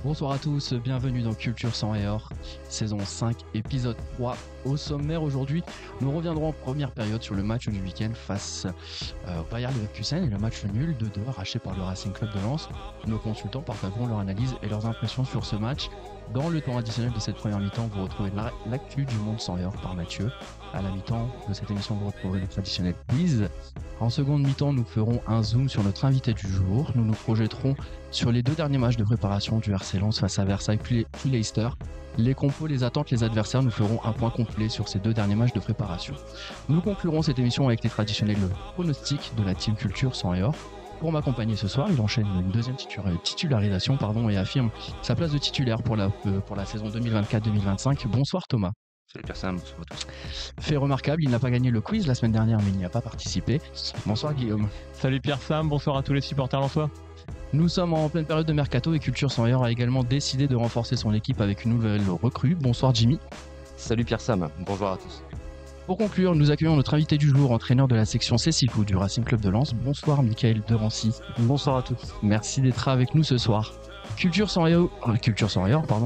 Bonsoir à tous, bienvenue dans Culture Sang et Or, saison 5, épisode 3. Au sommaire aujourd'hui, nous reviendrons en première période sur le match du week-end face au Bayer Leverkusen et le match nul 2-2 arraché par le Racing Club de Lens. Nos consultants partageront leur analyse et leurs impressions sur ce match. Dans le temps additionnel de cette première mi-temps, vous retrouvez l'actu du monde sans et or par Mathieu. À la mi-temps de cette émission, vous retrouverez le traditionnel quiz. En seconde mi-temps, nous ferons un zoom sur notre invité du jour. Nous nous projetterons sur les deux derniers matchs de préparation du RC Lens face à Versailles puis Leicester. Les compos, les attentes, les adversaires, nous ferons un point complet sur ces deux derniers matchs de préparation. Nous conclurons cette émission avec les traditionnels pronostics de la Team Culture Sang et Or. Pour m'accompagner ce soir, il enchaîne une deuxième titularisation et affirme sa place de titulaire pour la saison 2024-2025. Bonsoir Thomas. Salut personne, bonsoir à tous. Fait remarquable, il n'a pas gagné le quiz la semaine dernière, mais il n'y a pas participé. Bonsoir Guillaume. Salut Pierre-Sam, bonsoir à tous les supporters lensois. Nous sommes en pleine période de mercato et Culture Sang et Or a également décidé de renforcer son équipe avec une nouvelle recrue. Bonsoir Jimmy. Salut Pierre-Sam, bonjour à tous. Pour conclure, nous accueillons notre invité du jour, entraîneur de la section C6 du Racing Club de Lens. Bonsoir Michael Derancy. Bonsoir à tous. Merci d'être avec nous ce soir. Culture Sang et Or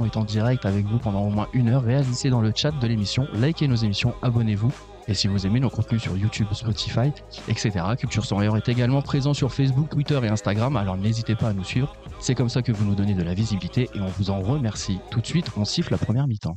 est en direct avec vous pendant au moins une heure. Réagissez dans le chat de l'émission, likez nos émissions, abonnez-vous. Et si vous aimez nos contenus sur YouTube, Spotify, etc., Culture Sang et Or est également présent sur Facebook, Twitter et Instagram, alors n'hésitez pas à nous suivre. C'est comme ça que vous nous donnez de la visibilité et on vous en remercie. Tout de suite, on siffle la première mi-temps.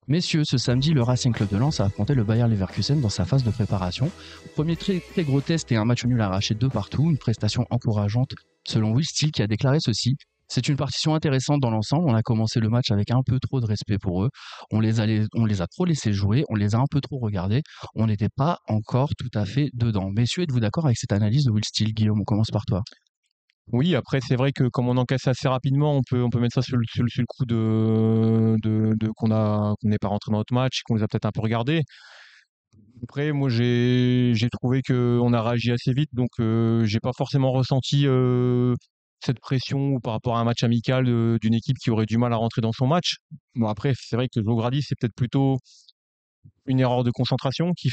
Messieurs, ce samedi, le Racing Club de Lens a affronté le Bayer Leverkusen dans sa phase de préparation. Premier très gros test et un match nul arraché 2 partout, une prestation encourageante selon Will Steele qui a déclaré ceci. C'est une partition intéressante dans l'ensemble, on a commencé le match avec un peu trop de respect pour eux, on les a trop laissés jouer, on les a un peu trop regardés, on n'était pas encore tout à fait dedans. Messieurs, êtes-vous d'accord avec cette analyse de Will Steele? Guillaume, on commence par toi. Oui, après c'est vrai que comme on encaisse assez rapidement, on peut mettre ça sur le coup de qu'on n'est pas rentré dans notre match, qu'on les a peut-être un peu regardés. Après, moi j'ai trouvé qu'on a réagi assez vite, donc j'ai pas forcément ressenti cette pression par rapport à un match amical d'une équipe qui aurait du mal à rentrer dans son match. Bon après, c'est vrai que Zogradi, c'est peut-être plutôt une erreur de concentration qui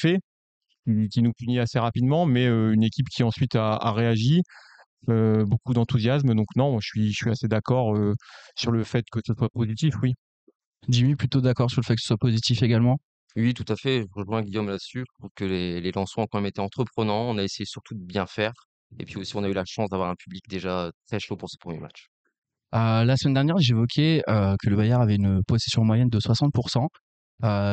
nous punit assez rapidement, mais une équipe qui ensuite a réagi. Beaucoup d'enthousiasme, donc non, je suis assez d'accord sur le fait que ce soit positif, oui. Jimmy, plutôt d'accord sur le fait que ce soit positif également? Oui, tout à fait, je rejoins Guillaume là-dessus. Je trouve que les lancements ont quand même été entreprenants, on a essayé surtout de bien faire, et puis aussi on a eu la chance d'avoir un public déjà très chaud pour ce premier match. La semaine dernière, j'évoquais que le Bayern avait une possession moyenne de 60%.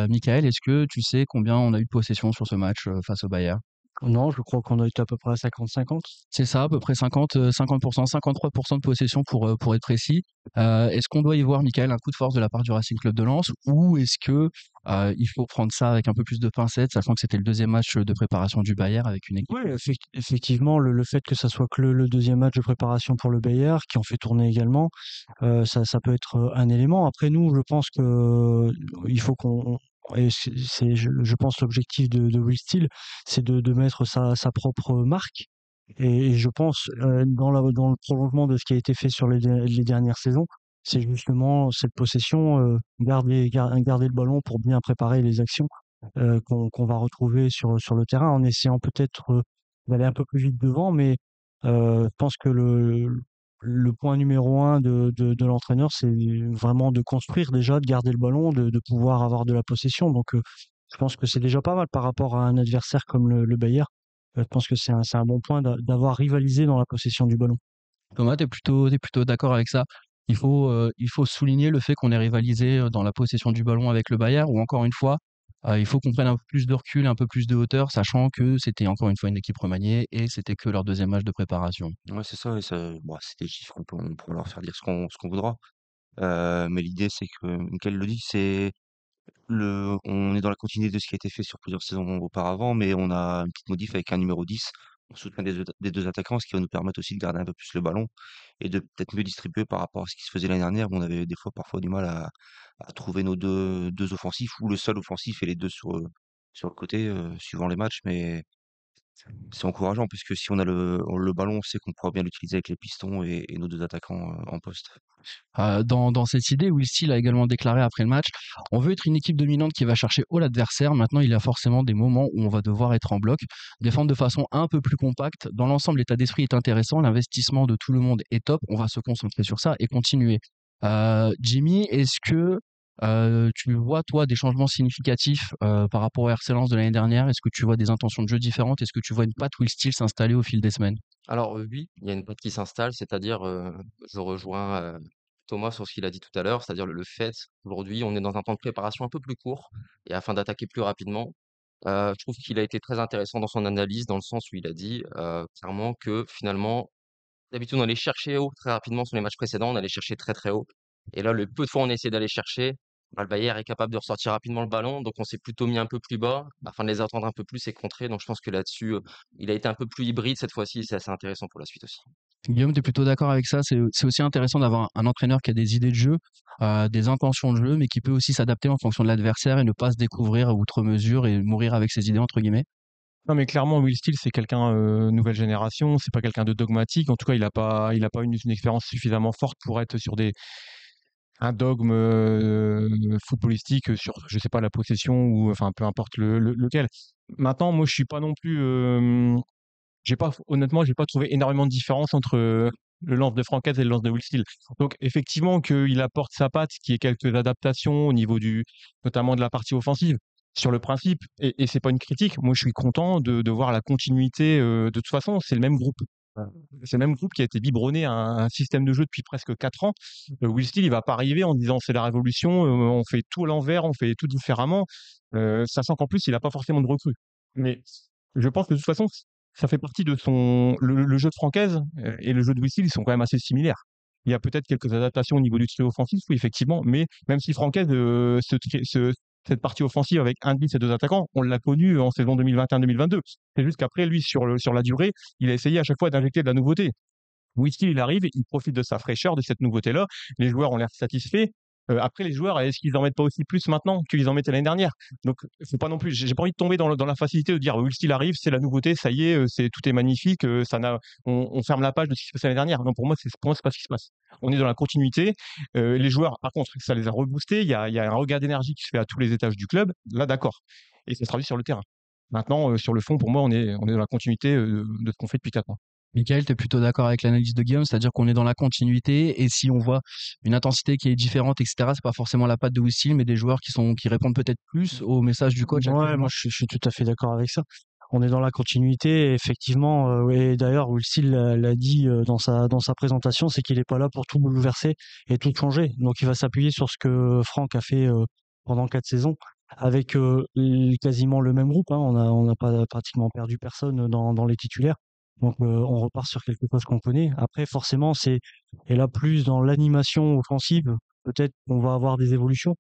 Michael, est-ce que tu sais combien on a eu de possession sur ce match face au Bayern? Non, je crois qu'on a été à peu près à 50-50. C'est ça, à peu près 50%, 53% de possession pour être précis. Est-ce qu'on doit y voir, Michael, un coup de force de la part du Racing Club de Lens ou est-ce que il faut prendre ça avec un peu plus de pincettes, sachant que c'était le deuxième match de préparation du Bayern avec une équipe? Oui, effectivement, le fait que ça soit que le deuxième match de préparation pour le Bayer, qui en fait tourner également, ça peut être un élément. Après nous, je pense que il faut qu'on et je pense l'objectif de Will Steele, c'est de mettre sa propre marque. Et je pense dans le prolongement de ce qui a été fait sur les dernières saisons, c'est justement cette possession, garder le ballon pour bien préparer les actions qu'on va retrouver sur le terrain, en essayant peut-être d'aller un peu plus vite devant. Mais je pense que le point numéro un de l'entraîneur, c'est vraiment de construire déjà, de garder le ballon, de pouvoir avoir de la possession. Donc je pense que c'est déjà pas mal par rapport à un adversaire comme le Bayer. Je pense que c'est un bon point d'avoir rivalisé dans la possession du ballon. Thomas, t'es plutôt d'accord avec ça? Il faut souligner le fait qu'on ait rivalisé dans la possession du ballon avec le Bayern, ou encore une fois, il faut qu'on prenne un peu plus de recul, un peu plus de hauteur, sachant que c'était encore une fois une équipe remaniée et c'était que leur deuxième match de préparation. Ouais, c'est ça, et ça, bon, c'est des chiffres, on pourra leur faire dire ce qu'on voudra. Mais l'idée, c'est que, Mickaël le dit, on est dans la continuité de ce qui a été fait sur plusieurs saisons auparavant, mais on a une petite modif avec un numéro 10 en soutien des deux attaquants, ce qui va nous permettre aussi de garder un peu plus le ballon et de peut-être mieux distribuer par rapport à ce qui se faisait l'année dernière, où on avait des fois parfois du mal à trouver nos deux offensifs ou le seul offensif et les deux sur le côté, suivant les matchs. Mais c'est encourageant puisque si on a le ballon, on sait qu'on pourra bien l'utiliser avec les pistons et nos 2 attaquants, en poste. Dans cette idée, Will Steele a également déclaré après le match: on veut être une équipe dominante qui va chercher haut l'adversaire. Maintenant, il y a forcément des moments où on va devoir être en bloc, défendre de façon un peu plus compacte. Dans l'ensemble, l'état d'esprit est intéressant, l'investissement de tout le monde est top. On va se concentrer sur ça et continuer. Jimmy, est-ce que tu vois, toi, des changements significatifs par rapport au RC Lens de l'année dernière? Est-ce que tu vois des intentions de jeu différentes? Est-ce que tu vois une patte Will Steele s'installer au fil des semaines? Alors, oui, il y a une patte qui s'installe, c'est-à-dire, je rejoins, Thomas sur ce qu'il a dit tout à l'heure, c'est-à-dire le fait qu'aujourd'hui, on est dans un temps de préparation un peu plus court et afin d'attaquer plus rapidement, je trouve qu'il a été très intéressant dans son analyse, dans le sens où il a dit, clairement que finalement, d'habitude, on allait chercher haut très rapidement sur les matchs précédents, on allait chercher très, très haut et là, le peu de fois où on a essayé d'aller chercher, bah, le Bayern est capable de ressortir rapidement le ballon, donc on s'est plutôt mis un peu plus bas afin de les attendre un peu plus et contrer, donc je pense que là-dessus, il a été un peu plus hybride cette fois-ci et c'est assez intéressant pour la suite aussi. Guillaume, tu es plutôt d'accord avec ça? C'est aussi intéressant d'avoir un entraîneur qui a des idées de jeu, des intentions de jeu, mais qui peut aussi s'adapter en fonction de l'adversaire et ne pas se découvrir à outre mesure et mourir avec ses idées, entre guillemets. Non, mais clairement, Will Steele, c'est quelqu'un nouvelle génération. C'est pas quelqu'un de dogmatique. En tout cas, il a pas une expérience suffisamment forte pour être sur un dogme footballistique sur, je sais pas, la possession ou enfin peu importe lequel. Maintenant, moi, je suis pas non plus. Honnêtement, j'ai pas trouvé énormément de différence entre le lance de Francaise et le lance de Will Steele. Donc, effectivement, qu'il apporte sa patte, qu'il y ait quelques adaptations au niveau notamment de la partie offensive. Sur le principe, et c'est pas une critique, moi je suis content de voir la continuité. De toute façon, c'est le même groupe. C'est le même groupe qui a été biberonné à un système de jeu depuis presque 4 ans. Will Steele, il va pas arriver en disant c'est la révolution, on fait tout à l'envers, on fait tout différemment, sachant qu'en plus, il a pas forcément de recrues. Mais je pense que de toute façon, ça fait partie de le jeu de Francaise et le jeu de Will Steele, ils sont quand même assez similaires. Il y a peut-être quelques adaptations au niveau du trio offensif, oui, effectivement, mais même si Francaise, cette partie offensive avec un 10 et 2 attaquants, on l'a connu en saison 2021-2022. C'est juste qu'après, lui, sur la durée, il a essayé à chaque fois d'injecter de la nouveauté. Whisky, il arrive, il profite de sa fraîcheur, de cette nouveauté-là. Les joueurs ont l'air satisfaits. Après, les joueurs, est-ce qu'ils en mettent pas aussi plus maintenant qu'ils en mettaient l'année dernière? Donc, c'est pas non plus. J'ai pas envie de tomber dans la facilité de dire Will arrive, c'est la nouveauté, ça y est, tout est magnifique, on ferme la page de ce qui se passait l'année dernière. Non, pour moi, c'est pas ce qui se passe. On est dans la continuité. Les joueurs, par contre, ça les a reboostés. Il y a un regain d'énergie qui se fait à tous les étages du club. Là, d'accord. Et ça se traduit sur le terrain. Maintenant, sur le fond, pour moi, on est dans la continuité de ce qu'on fait depuis 4 ans. Michael, tu es plutôt d'accord avec l'analyse de Guillaume, c'est-à-dire qu'on est dans la continuité et si on voit une intensité qui est différente, etc., c'est pas forcément la patte de Will Steele, mais des joueurs qui répondent peut-être plus au message du coach. Ouais, moi je suis tout à fait d'accord avec ça. On est dans la continuité, effectivement, et d'ailleurs Will Steele l'a dit dans sa présentation, c'est qu'il est pas là pour tout bouleverser et tout changer. Donc il va s'appuyer sur ce que Franck a fait pendant 4 saisons, avec quasiment le même groupe. Hein. On n'a pas pratiquement perdu personne dans les titulaires. Donc on repart sur quelque chose qu'on connaît. Après, forcément, et là plus dans l'animation offensive, peut-être qu'on va avoir des évolutions.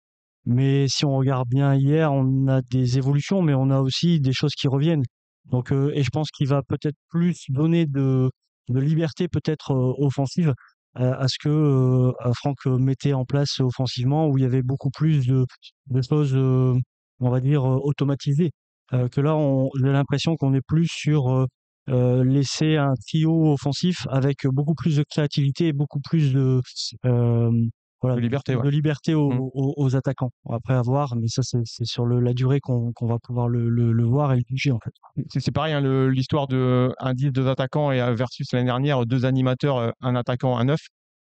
Mais si on regarde bien hier, on a des évolutions, mais on a aussi des choses qui reviennent. Donc, et je pense qu'il va peut-être plus donner de liberté peut-être offensive à ce que Franck mettait en place offensivement, où il y avait beaucoup plus de choses, on va dire, automatisées. Que là, j'ai l'impression qu'on est plus sur laisser un trio offensif avec beaucoup plus de créativité et beaucoup plus euh, voilà, De liberté, ouais. de liberté Mmh. aux attaquants. Après avoir, mais ça c'est sur la durée qu'on va pouvoir le voir et le juger en fait. C'est pareil, hein, l'histoire de un 10, 2 attaquants et versus l'année dernière, 2 animateurs, un attaquant, un 9.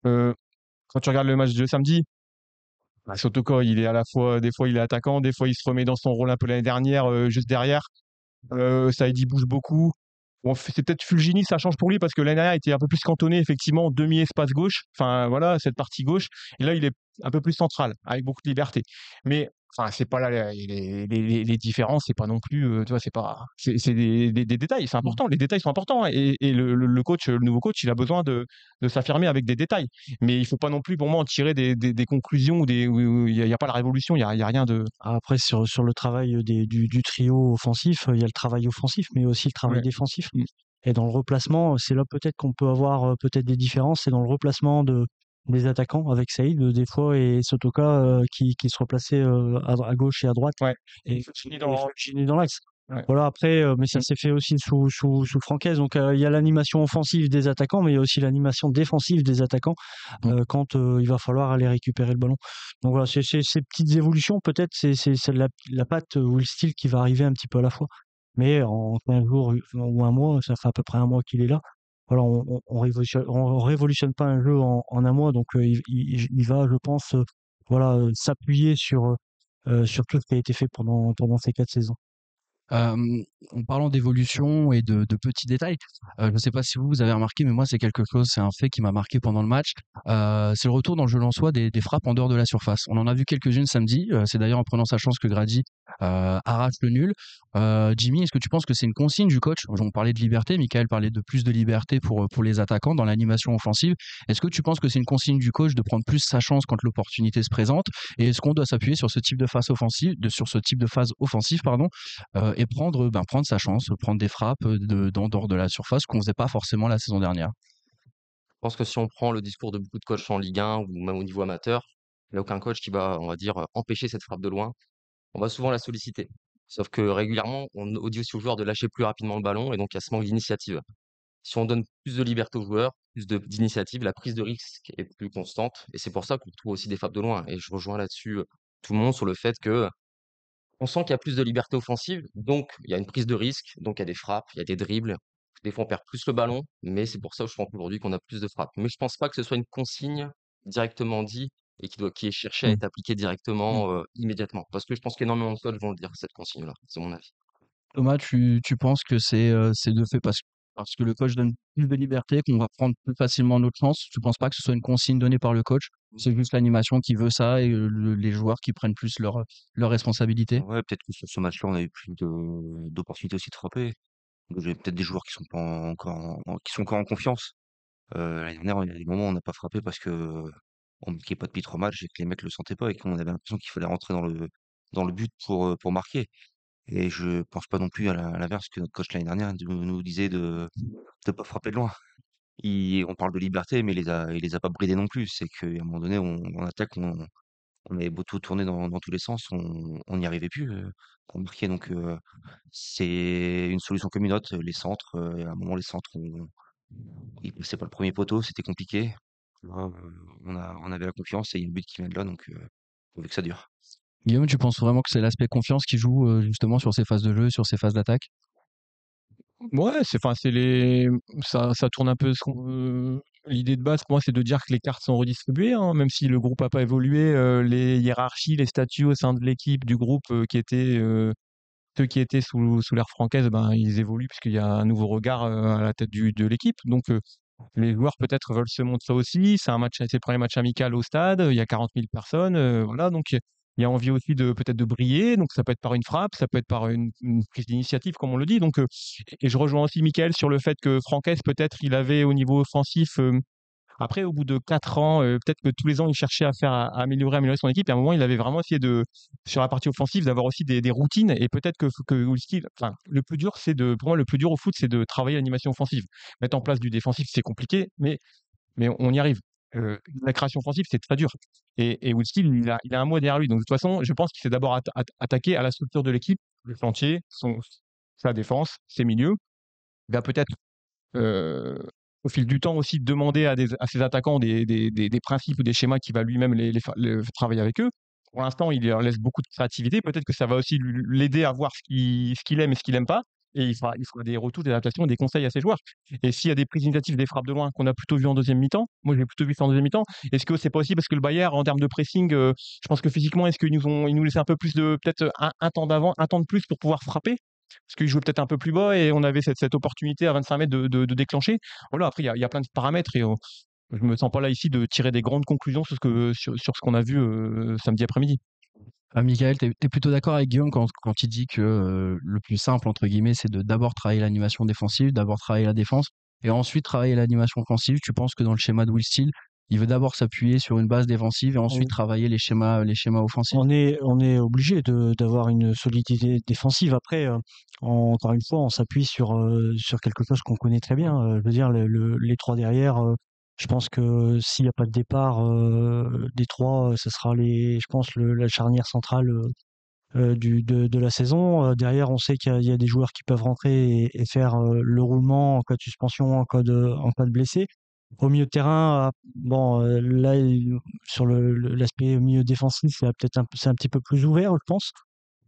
Quand tu regardes le match de samedi, bah, Sotoko, il est à la fois, des fois il est attaquant, des fois il se remet dans son rôle un peu l'année dernière, juste derrière. Saïdi bouge beaucoup. Bon, c'est peut-être Fulgini, ça change pour lui parce que l'année dernière, il était un peu plus cantonné, effectivement, demi-espace gauche. Enfin, voilà, cette partie gauche. Et là, il est un peu plus central, avec beaucoup de liberté. Mais, enfin, c'est pas là, les différences, c'est pas non plus, tu vois, c'est des détails, c'est important. Les détails sont importants. Et le coach, le nouveau coach, il a besoin de s'affirmer avec des détails. Mais il faut pas non plus, pour moi, en tirer des conclusions où il y a pas la révolution, il y a rien de. Après, sur le travail du trio offensif, il y a le travail offensif, mais aussi le travail Ouais. défensif. Mmh. Et dans le replacement, c'est là peut-être qu'on peut avoir peut-être des différences. C'est dans le replacement des attaquants avec Saïd des fois et Sotoka qui se replaçait à gauche et à droite Ouais. et Fulgini Fulgini dans l'axe. Ouais. Voilà, après, mais ça s'est fait aussi sous Francaise. Donc, il y a l'animation offensive des attaquants, mais il y a aussi l'animation défensive des attaquants quand il va falloir aller récupérer le ballon. Donc voilà, c'est ces petites évolutions, peut-être, c'est la patte ou le style qui va arriver un petit peu à la fois. Mais en 15 jours ou un mois, ça fait à peu près un mois qu'il est là. Voilà, on révolutionne pas un jeu en un mois, donc il va, je pense, voilà, s'appuyer sur tout ce qui a été fait pendant ces 4 saisons. En parlant d'évolution et de petits détails, je ne sais pas si vous avez remarqué, mais moi c'est quelque chose, c'est un fait qui m'a marqué pendant le match. C'est le retour dans le jeu lensois des frappes en dehors de la surface. On en a vu quelques-unes samedi. C'est d'ailleurs en prenant sa chance que Grady arrache le nul. Jimmy, est-ce que tu penses que c'est une consigne du coach? On parlait de liberté, Michael parlait de plus de liberté pour les attaquants dans l'animation offensive. Est-ce que tu penses que c'est une consigne du coach de prendre plus sa chance quand l'opportunité se présente? Et est-ce qu'on doit s'appuyer sur ce type de phase offensive, sur ce type de phase offensive, pardon, et prendre sa chance, prendre des frappes dehors de la surface qu'on faisait pas forcément la saison dernière. Je pense que si on prend le discours de beaucoup de coachs en Ligue 1 ou même au niveau amateur, il n'y a aucun coach qui va, on va dire, empêcher cette frappe de loin. On va souvent la solliciter. Sauf que régulièrement, on dit aussi aux joueurs de lâcher plus rapidement le ballon et donc il y a ce manque d'initiative. Si on donne plus de liberté aux joueurs, d'initiative, la prise de risque est plus constante et c'est pour ça qu'on trouve aussi des frappes de loin. Et je rejoins là-dessus tout le monde sur le fait que on sent qu'il y a plus de liberté offensive, donc il y a une prise de risque, donc il y a des frappes, il y a des dribbles. Des fois, on perd plus le ballon, mais c'est pour ça que je pense aujourd'hui qu'on a plus de frappes. Mais je pense pas que ce soit une consigne directement dit et qui est cherchée à Mmh. être appliquée Mmh. directement, immédiatement. Parce que je pense qu'énormément de coachs vont le dire, cette consigne-là, c'est mon avis. Thomas, tu penses que c'est de fait parce que le coach donne plus de liberté, qu'on va prendre plus facilement notre chance? Tu penses pas que ce soit une consigne donnée par le coach? C'est juste l'animation qui veut ça et les joueurs qui prennent plus leur responsabilité? Ouais, peut-être que sur ce match-là, on a eu plus d'opportunités aussi de frapper. Donc, il y a peut-être des joueurs qui sont pas qui sont encore en confiance. L'année dernière, il y a des moments où on n'a pas frappé parce que on marquait pas depuis 3 matchs et que les mecs le sentaient pas et qu'on avait l'impression qu'il fallait rentrer dans le but pour marquer. Et je pense pas non plus à l'inverse que notre coach l'année dernière nous disait de pas frapper de loin. On parle de liberté, mais il les a pas bridés non plus. C'est qu'à un moment donné, en attaque, on avait beau tout tourner dans tous les sens, on n'y arrivait plus pour marquer. Donc, c'est une solution comme une autre. Les centres, à un moment, les centres, ils passaient pas le premier poteau, c'était compliqué. Là, on avait la confiance et il y a le but qui vient de là, donc pourvu que ça dure. Guillaume, tu penses vraiment que c'est l'aspect confiance qui joue justement sur ces phases de jeu, sur ces phases d'attaque? Ouais, enfin, ça tourne un peu. L'idée de base pour moi, c'est de dire que les cartes sont redistribuées, hein, même si le groupe n'a pas évolué, les hiérarchies, les statuts au sein de l'équipe, du groupe, ceux qui étaient sous l'ère Francaise, ben, ils évoluent puisqu'il y a un nouveau regard à la tête de l'équipe. Donc, les joueurs peut-être veulent se montrer ça aussi. C'est le premier match amical au stade. Il y a 40 000 personnes. Voilà, donc il y a envie aussi de peut-être de briller. Donc ça peut être par une frappe, ça peut être par une prise d'initiative, comme on le dit. Donc, et je rejoins aussi Michael sur le fait que Francaise, peut-être, il avait au niveau offensif. Après, au bout de 4 ans, peut-être que tous les ans, il cherchait à améliorer son équipe. Et à un moment, il avait vraiment essayé sur la partie offensive, d'avoir aussi des routines. Et peut-être que Wolski, enfin, pour moi, le plus dur au foot, c'est de travailler l'animation offensive. Mettre en place du défensif, c'est compliqué, mais on y arrive. La création offensive, c'est très dur. Et Wolski, il a un mot derrière lui. Donc, de toute façon, je pense qu'il s'est d'abord attaqué à la structure de l'équipe, le chantier, sa défense, ses milieux. Il va peut-être euh, au fil du temps aussi demander à ses attaquants des principes ou des schémas qui va lui-même travailler avec eux. Pour l'instant, il leur laisse beaucoup de créativité. Peut-être que ça va aussi l'aider à voir ce qu'il aime et ce qu'il n'aime pas. Et il fera des retours, des adaptations et des conseils à ses joueurs. Et s'il y a des prises initiatives, des frappes de loin qu'on a plutôt vu en deuxième mi-temps, moi j'ai plutôt vu ça en deuxième mi-temps. Est-ce que c'est pas aussi parce que le Bayern, en termes de pressing, je pense que physiquement, est-ce qu'ils nous laissaient un peu plus peut-être un temps d'avant, un temps de plus pour pouvoir frapper? Parce qu'ils jouaient peut-être un peu plus bas et on avait cette opportunité à 25 mètres de déclencher. Voilà, après, il y a plein de paramètres et je me sens pas là ici de tirer des grandes conclusions sur ce qu'on a vu samedi après-midi. Michael, t'es plutôt d'accord avec Guillaume quand il dit que le plus simple, entre guillemets, c'est de d'abord travailler l'animation défensive, d'abord travailler la défense, et ensuite travailler l'animation offensive. Tu penses que dans le schéma de Will Steele, il veut d'abord s'appuyer sur une base défensive et ensuite travailler les schémas offensifs? On est obligé d'avoir une solidité défensive. Après, encore une fois, on s'appuie sur quelque chose qu'on connaît très bien. Je veux dire, les trois derrière, je pense que s'il n'y a pas de départ des trois, ce sera je pense, la charnière centrale de la saison. Derrière, on sait qu'il y a des joueurs qui peuvent rentrer et faire le roulement en cas de suspension, en cas de blessé. Au milieu de terrain, bon, là, sur l'aspect milieu défensif, c'est un petit peu plus ouvert, je pense.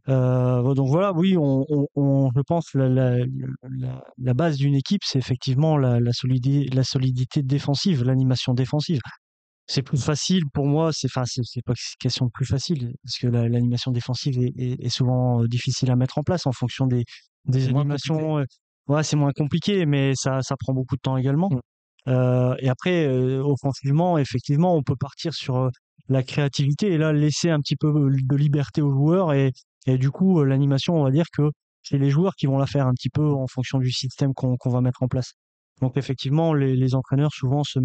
Donc voilà, oui, je pense la base d'une équipe, c'est effectivement la solidité défensive, l'animation défensive. C'est plus facile pour moi, c'est pas une question de plus facile, parce que l'animation défensive est souvent difficile à mettre en place en fonction des C'est moins compliqué. animations. Ouais, c'est moins compliqué, mais ça prend beaucoup de temps également. Et après, offensivement, effectivement, on peut partir sur la créativité et là laisser un petit peu de liberté aux joueurs et du coup, l'animation, on va dire que c'est les joueurs qui vont la faire un petit peu en fonction du système qu'on va mettre en place. Donc effectivement, les entraîneurs souvent se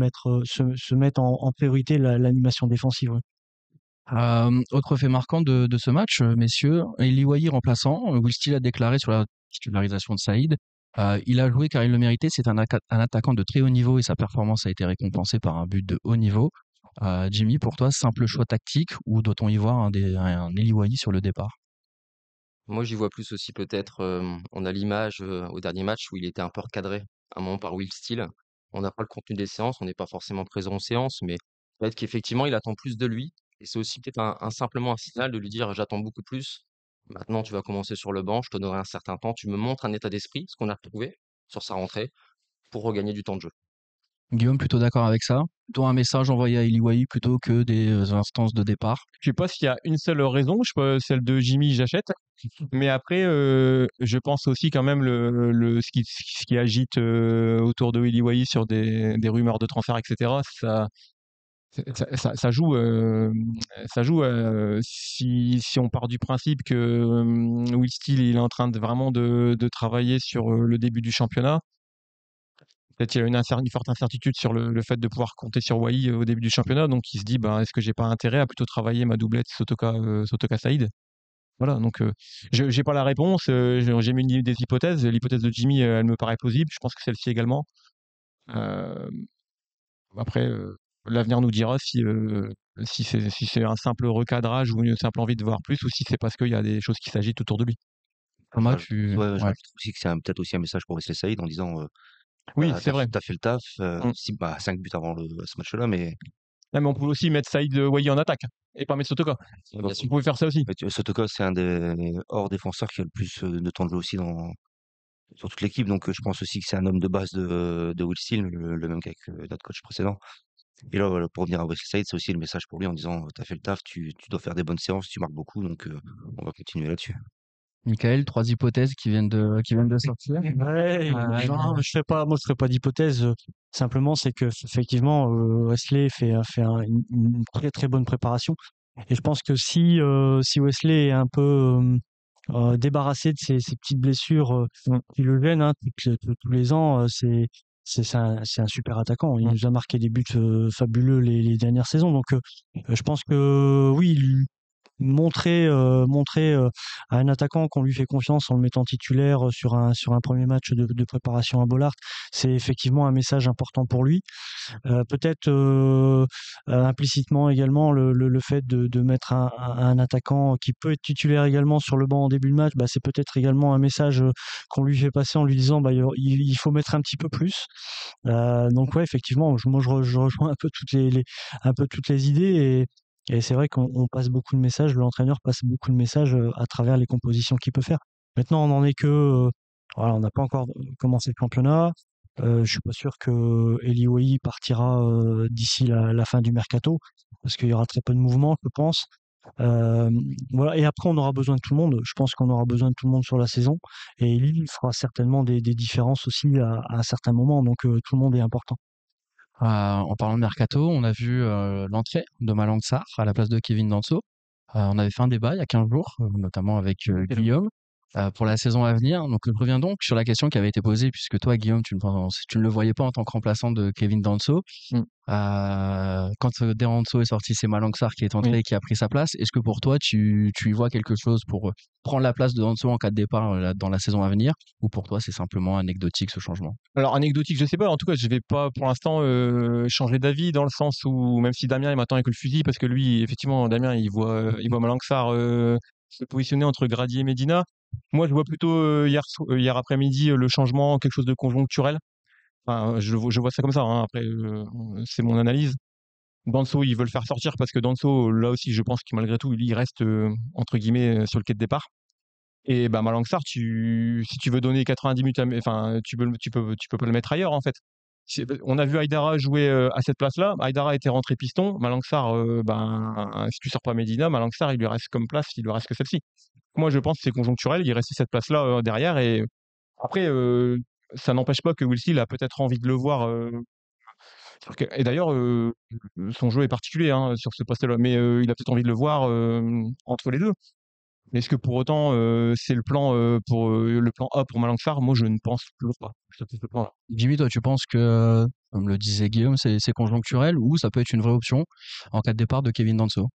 mettent en priorité l'animation défensive. Ouais. Autre fait marquant de ce match, messieurs, Eli Wahi remplaçant, Will Steele a déclaré sur la titularisation de Saïd. Il a joué car il le méritait, c'est un attaquant de très haut niveau et sa performance a été récompensée par un but de haut niveau. Jimmy, pour toi, simple choix tactique ou doit-on y voir un Eli Wahi sur le départ? Moi, j'y vois plus aussi peut-être, on a l'image, au dernier match où il était un peu recadré, à un moment par Will Steele. On n'a pas le contenu des séances, on n'est pas forcément présent aux séances, mais peut-être qu'effectivement, il attend plus de lui et c'est aussi peut-être simplement un signal de lui dire: «J'attends beaucoup plus. Maintenant, tu vas commencer sur le banc, je te donnerai un certain temps, tu me montres un état d'esprit», ce qu'on a retrouvé sur sa rentrée, pour regagner du temps de jeu. Guillaume, plutôt d'accord avec ça? Plutôt un message envoyé à Eli Wahi plutôt que des instances de départ? Je sais pas s'il y a une seule raison, je sais pas, celle de Jimmy, j'achète. Mais après, je pense aussi quand même ce qui agite autour de Willy Wahi sur des rumeurs de transfert, etc. Ça joue. Ça joue. Si on part du principe que Will Steele il est en train de vraiment de travailler sur le début du championnat. Peut-être qu'il y a une forte incertitude sur le fait de pouvoir compter sur Wahi au début du championnat, donc il se dit est-ce que j'ai pas intérêt à plutôt travailler ma doublette Sotoka Saïd. Voilà, donc j'ai pas la réponse, j'ai mis des hypothèses. L'hypothèse de Jimmy, elle me paraît plausible. Je pense que celle-ci également. Euh, Après, l'avenir nous dira si c'est un simple recadrage ou une simple envie de voir plus, ou si c'est parce qu'il y a des choses qui s'agitent autour de lui. Thomas, Je ouais. rajoute aussi que c'est peut-être aussi un message pour Wesley Saïd en disant Oui, c'est vrai. t'as fait le taf, Mm. 5 buts avant ce match-là, mais Non, mais on pouvait aussi mettre Saïd Wahi en attaque et pas mettre Sotoka. Bien sûr. On pouvait faire ça aussi. Sotoka, c'est un des hors défenseurs qui a le plus de temps de jeu aussi sur toute l'équipe. Donc, je pense aussi que c'est un homme de base de Will Steele, le même qu'avec notre coach précédent. Et là, voilà, pour revenir à Wesley Saïd, c'est aussi le message pour lui en disant, t'as fait le taf, tu dois faire des bonnes séances, tu marques beaucoup, donc on va continuer là-dessus. Michael, 3 hypothèses qui viennent de sortir. Ouais, non, moi je ferai pas d'hypothèse. Simplement, c'est que effectivement, Wesley fait une très très bonne préparation. Et je pense que si Wesley est un peu débarrassé de ces petites blessures qui le gênent hein, tous les ans, c'est un super attaquant. Il nous a marqué des buts fabuleux les dernières saisons. Donc, je pense que oui, montrer à un attaquant qu'on lui fait confiance en le mettant titulaire sur un premier match de préparation à Bollaert, c'est effectivement un message important pour lui. Peut-être implicitement également le fait de mettre un attaquant qui peut être titulaire également sur le banc en début de match, c'est peut-être également un message qu'on lui fait passer en lui disant il faut mettre un petit peu plus. Donc ouais, effectivement, je rejoins un peu toutes les idées et c'est vrai qu'on passe beaucoup de messages, l'entraîneur passe beaucoup de messages à travers les compositions qu'il peut faire. Maintenant, on n'en est que voilà, on n'a pas encore commencé le championnat. Je suis pas sûr que Eli Wahi partira d'ici la fin du mercato parce qu'il y aura très peu de mouvements, je pense. Voilà. Et après, on aura besoin de tout le monde. Je pense qu'on aura besoin de tout le monde sur la saison. Et Eli fera certainement des différences aussi à certains moments. Donc, tout le monde est important. En parlant de mercato, on a vu l'entrée de Malang Sarr à la place de Kevin Danso. On avait fait un débat il y a 15 jours, notamment avec Guillaume, pour la saison à venir. Donc, je reviens donc sur la question qui avait été posée, puisque toi, Guillaume, tu ne le voyais pas en tant que remplaçant de Kevin Danso. Quand Deranso est sorti, c'est Malang Sarr qui est entré et qui a pris sa place. Est-ce que pour toi, tu y vois quelque chose pour prendre la place de Danso en cas de départ dans la saison à venir, ou pour toi, c'est simplement anecdotique ce changement? Alors, anecdotique, je sais pas. En tout cas, je vais pas pour l'instant changer d'avis dans le sens où, même si Damien il m'attend avec le fusil, parce que lui, effectivement, Damien, il voit Malang Sarr se positionner entre Grady et Medina. Moi, je vois plutôt hier après-midi le changement, quelque chose de conjoncturel. Enfin, je vois ça comme ça, hein. Après, c'est mon analyse. Danso, ils veulent faire sortir parce que Danso, là aussi, je pense que malgré tout, il reste entre guillemets sur le quai de départ. Et bah Malang Sarr, si tu veux donner 90 minutes, enfin, tu peux pas le mettre ailleurs en fait. On a vu Aïdara jouer à cette place-là. Aïdara était rentré piston. Malang Sarr, si tu sors pas Medina, Malang Sarr, il lui reste comme place, il lui reste que celle-ci. Moi, je pense que c'est conjoncturel. Il restait cette place-là derrière. Et après, ça n'empêche pas que Will a peut-être envie de le voir. Et d'ailleurs, son jeu est particulier hein, sur ce poste-là, mais il a peut-être envie de le voir entre les deux. Mais est-ce que pour autant c'est le plan le plan A pour Malang Sarr? Moi, je ne pense toujours pas. Je te ce plan-là. Jimmy, toi, tu penses que, comme le disait Guillaume, c'est conjoncturel ou ça peut être une vraie option en cas de départ de Kevin Danso?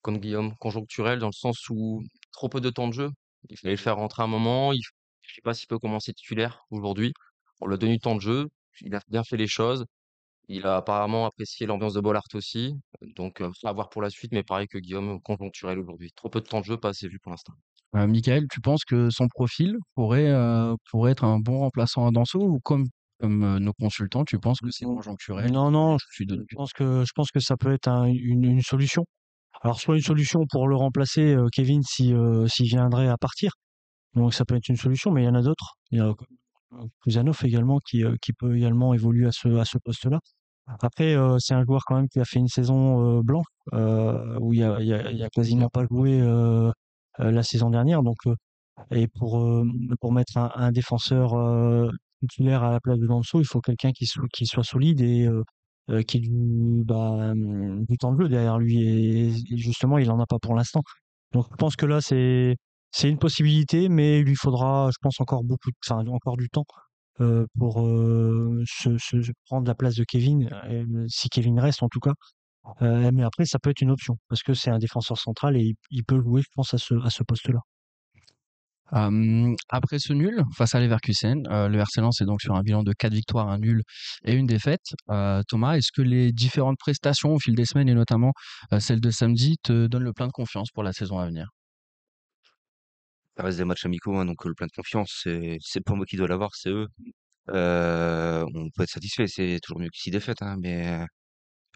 Comme Guillaume, conjoncturel dans le sens où trop peu de temps de jeu. Il fallait le faire rentrer un moment. Je sais pas s'il peut commencer titulaire aujourd'hui. On lui a donné du temps de jeu. Il a bien fait les choses. Il a apparemment apprécié l'ambiance de Bollaert aussi. Donc, à voir pour la suite, mais pareil que Guillaume, conjoncturel aujourd'hui. Trop peu de temps de jeu, pas assez vu pour l'instant. Michael, tu penses que son profil pourrait être un bon remplaçant à Danso ou comme nos consultants, tu penses que c'est conjoncturel? Non, non, Je suis de... je pense que ça peut être une solution. Alors, soit une solution pour le remplacer, Kevin, s'il viendrait à partir. Donc, ça peut être une solution, mais il y en a d'autres. Il y a Kuzanov également qui peut également évoluer à ce poste-là. Après, c'est un joueur quand même qui a fait une saison blanche, où il a quasiment pas joué la saison dernière. Donc, et pour mettre un défenseur titulaire à la place de Danso, il faut quelqu'un qui soit solide et qui ait du temps de jeu derrière lui. Et justement, il en a pas pour l'instant. Donc, je pense que là, c'est une possibilité, mais il lui faudra, je pense, encore du temps pour se prendre la place de Kevin, si Kevin reste en tout cas. Mais après, ça peut être une option parce que c'est un défenseur central et il peut jouer, je pense, à ce poste-là. Après ce nul face à Leverkusen, le RC Lens est donc sur un bilan de 4 victoires, un nul et une défaite. Thomas, est-ce que les différentes prestations au fil des semaines et notamment celle de samedi te donnent le plein de confiance pour la saison à venir? Ça reste des matchs amicaux, hein, donc le plein de confiance, c'est pas moi qui dois l'avoir, c'est eux. On peut être satisfait, c'est toujours mieux que 6 défaites, hein, mais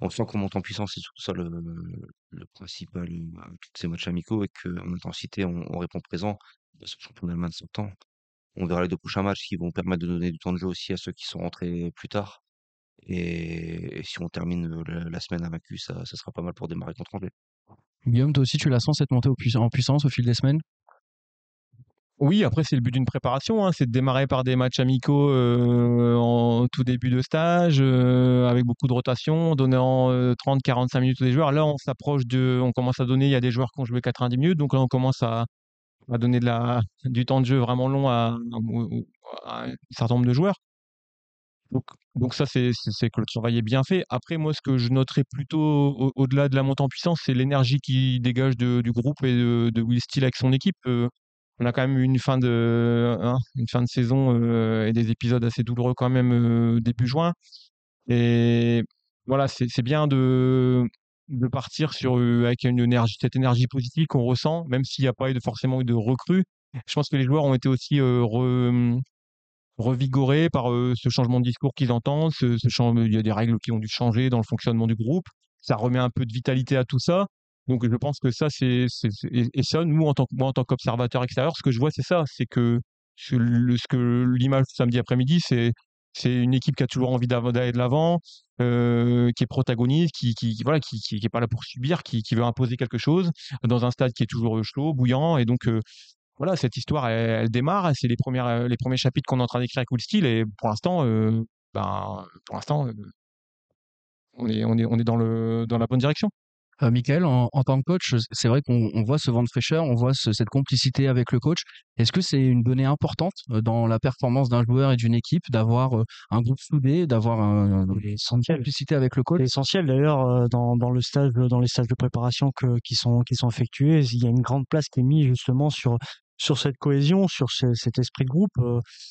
on sent qu'on monte en puissance, c'est surtout ça le principal à tous ces matchs amicaux et qu'en intensité, on répond présent. Ce championnat allemand de 7 ans. On verra les 2 prochains matchs qui vont permettre de donner du temps de jeu aussi à ceux qui sont rentrés plus tard. Et si on termine la semaine invaincue, ça sera pas mal pour démarrer contre Angers. Guillaume, toi aussi, tu la sens cette montée en puissance au fil des semaines? Oui, après, c'est le but d'une préparation, hein, c'est de démarrer par des matchs amicaux en tout début de stage, avec beaucoup de rotation, donnant 30-45 minutes aux joueurs. Là, on commence à donner, il y a des joueurs qui ont joué 90 minutes, donc là, on commence à donner du temps de jeu vraiment long à un certain nombre de joueurs. Donc ça, c'est que le travail est bien fait. Après, moi, ce que je noterais plutôt au-delà de la montée en puissance, c'est l'énergie qui dégage du groupe et de Will Steele avec son équipe. On a quand même eu une fin de saison et des épisodes assez douloureux quand même début juin. Et voilà, c'est bien de partir avec cette énergie positive qu'on ressent, même s'il n'y a pas forcément eu de recrues. Je pense que les joueurs ont été aussi revigorés par ce changement de discours qu'ils entendent. Il y a des règles qui ont dû changer dans le fonctionnement du groupe. Ça remet un peu de vitalité à tout ça. Donc je pense que ça, et ça, moi en tant qu'observateur extérieur, ce que je vois, c'est ça, c'est que l'image du samedi après-midi, c'est une équipe qui a toujours envie d'aller de l'avant, qui est protagoniste, voilà, qui est pas là pour subir, qui veut imposer quelque chose dans un stade qui est toujours chaud, bouillant, et donc voilà, cette histoire, elle démarre, c'est les premiers chapitres qu'on est en train d'écrire avec Will Steele, et pour l'instant, on est dans la bonne direction. Michael, en tant que coach, c'est vrai qu'on voit ce vent de fraîcheur, on voit cette complicité avec le coach. Est-ce que c'est une donnée importante dans la performance d'un joueur et d'une équipe d'avoir un groupe soudé, d'avoir une complicité avec le coach? C'est essentiel d'ailleurs dans les stages de préparation qui sont effectués. Il y a une grande place qui est mise justement sur sur cette cohésion, sur cet esprit de groupe,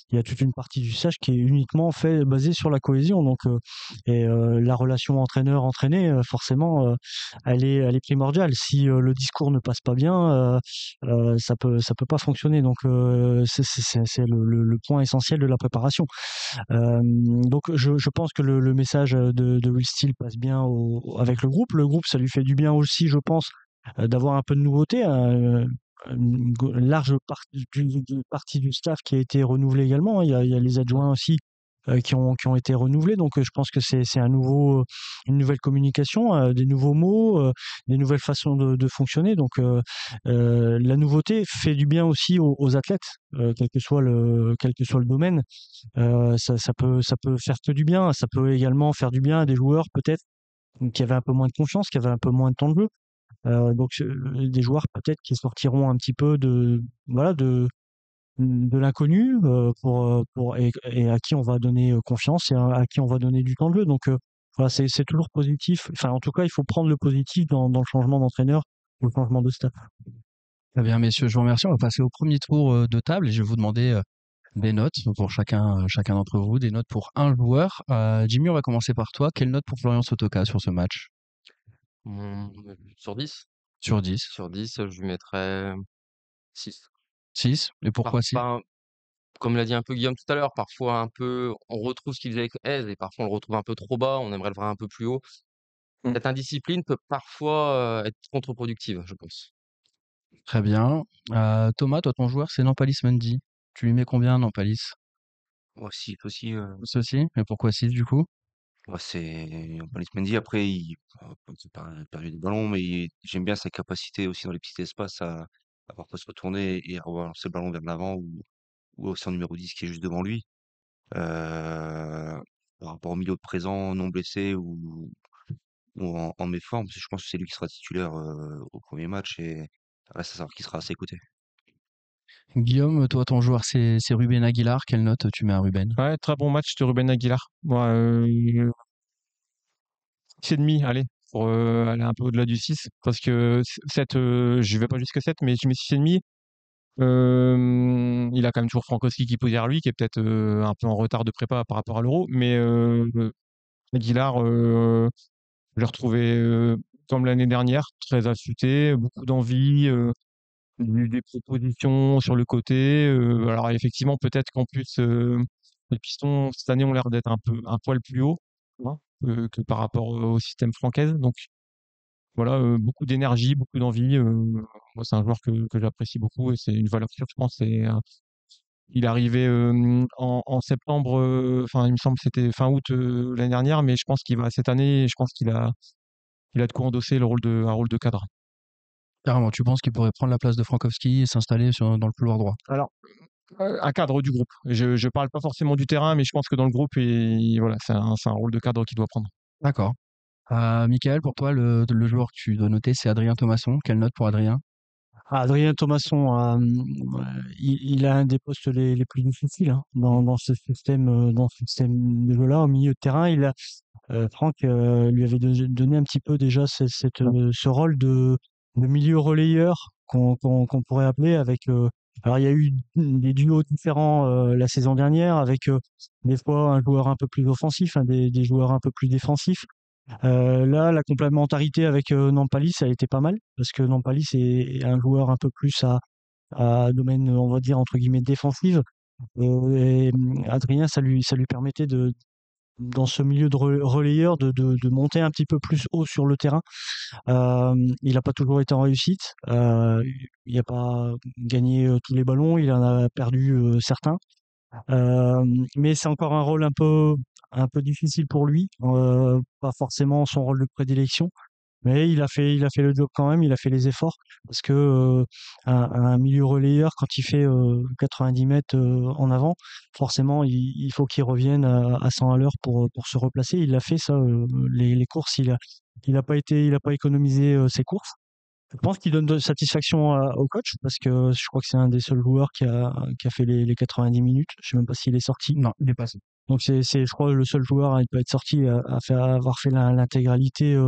il y a toute une partie du stage qui est uniquement basée sur la cohésion. Donc, la relation entraîneur-entraîné, forcément, elle est primordiale. Si le discours ne passe pas bien, ça peut pas fonctionner. Donc, c'est le point essentiel de la préparation. Donc, je pense que le message de Will Steele passe bien avec le groupe. Le groupe, ça lui fait du bien aussi, je pense, d'avoir un peu de nouveauté. Une large partie du staff qui a été renouvelée également. Il y a les adjoints aussi qui ont été renouvelés. Donc, je pense que c'est une nouvelle communication, des nouveaux mots, des nouvelles façons de fonctionner. Donc, la nouveauté fait du bien aussi aux athlètes, quel que soit le domaine. Ça peut faire que du bien. Ça peut également faire du bien à des joueurs peut-être qui avaient un peu moins de confiance, qui avaient un peu moins de temps de jeu. Donc, des joueurs peut-être qui sortiront un petit peu de l'inconnu, et à qui on va donner confiance et à qui on va donner du temps de jeu. Donc, voilà, c'est toujours positif. Enfin, en tout cas, il faut prendre le positif dans le changement d'entraîneur ou le changement de staff. Très bien, messieurs, je vous remercie. On va passer au premier tour de table et je vais vous demander des notes pour chacun d'entre vous, des notes pour un joueur. Jimmy, on va commencer par toi. Quelle note pour Florian Sotoka sur ce match? Mmh, sur 10? Sur 10. Sur 10, je lui mettrais 6. 6. Et pourquoi 6? Comme l'a dit un peu Guillaume tout à l'heure, parfois un peu, on retrouve ce qu'il faisait avec Aise et parfois on le retrouve un peu trop bas, on aimerait le voir un peu plus haut. Cette indiscipline peut parfois être contre-productive, je pense. Très bien. Thomas, toi, ton joueur, c'est Nampalis Mendy. Tu lui mets combien, Nampalis? Ouais, si, aussi, 6 aussi. Et pourquoi 6 du coup? ouais, on parlait de Mendy, après, c'est pas perdu des ballons, mais j'aime bien sa capacité aussi dans les petits espaces à parfois se retourner et à relancer le ballon vers l'avant ou aussi en numéro 10 qui est juste devant lui. Par rapport au milieu de présent, non blessé ou en méforme, parce que je pense que c'est lui qui sera titulaire au premier match et reste à savoir qui sera à ses côtés. Guillaume, toi, ton joueur, c'est Ruben Aguilar. Quelle note tu mets à Ruben? Ouais, très bon match de Ruben Aguilar. Moi, 6,5, allez, pour aller un peu au-delà du 6, parce que 7, je vais pas jusqu'à 7, mais je mets 6,5. Il a quand même toujours Frankowski qui pose derrière lui, qui est peut-être un peu en retard de prépa par rapport à l'Euro, mais Aguilar, je l'ai retrouvé comme l'année dernière, très affûté, beaucoup d'envie, des propositions sur le côté. Alors effectivement, peut-être qu'en plus, les Pistons cette année ont l'air d'être un poil plus haut, hein, que par rapport au système francaise. Donc voilà, beaucoup d'énergie, beaucoup d'envie. Moi, c'est un joueur que j'apprécie beaucoup et c'est une valeur sûre, je pense. Il est arrivé en septembre, enfin, il me semble que c'était fin août l'année dernière, mais je pense qu'il va cette année, je pense qu'il a de quoi endosser un rôle de cadre. Carrément, tu penses qu'il pourrait prendre la place de Frankowski et s'installer dans le couloir droit? Alors, un cadre du groupe. Je parle pas forcément du terrain, mais je pense que dans le groupe, voilà, c'est un rôle de cadre qu'il doit prendre. D'accord. Michael, pour toi, le joueur que tu dois noter, c'est Adrien Thomasson. Quelle note pour Adrien? Adrien Thomasson, il a un des postes les plus difficiles, hein, dans ce système de jeu-là. Au milieu de terrain, Franck lui avait donné un petit peu déjà ce rôle de milieu relayeur qu'on pourrait appeler avec. Alors, il y a eu des duos différents la saison dernière avec des fois un joueur un peu plus offensif, hein, des joueurs un peu plus défensifs. Là, la complémentarité avec Nampalis a été pas mal parce que Nampalis est un joueur un peu plus à domaine, on va dire entre guillemets défensif. Et Adrien, ça lui permettait dans ce milieu de relayeur de monter un petit peu plus haut sur le terrain. Il n'a pas toujours été en réussite. Il n'a pas gagné tous les ballons. Il en a perdu certains. Mais c'est encore un rôle un peu difficile pour lui. Pas forcément son rôle de prédilection. Mais il a fait le job quand même, il a fait les efforts parce que un milieu relayeur quand il fait 90 mètres en avant, forcément il faut qu'il revienne à 100 à l'heure pour se replacer. Il l'a fait ça, les courses, il a pas économisé ses courses. Je pense qu'il donne de satisfaction au coach parce que je crois que c'est un des seuls joueurs qui a fait les 90 minutes. Je sais même pas s'il est sorti. Non, il est passé. Donc je crois le seul joueur à ne pas être sorti avoir fait l'intégralité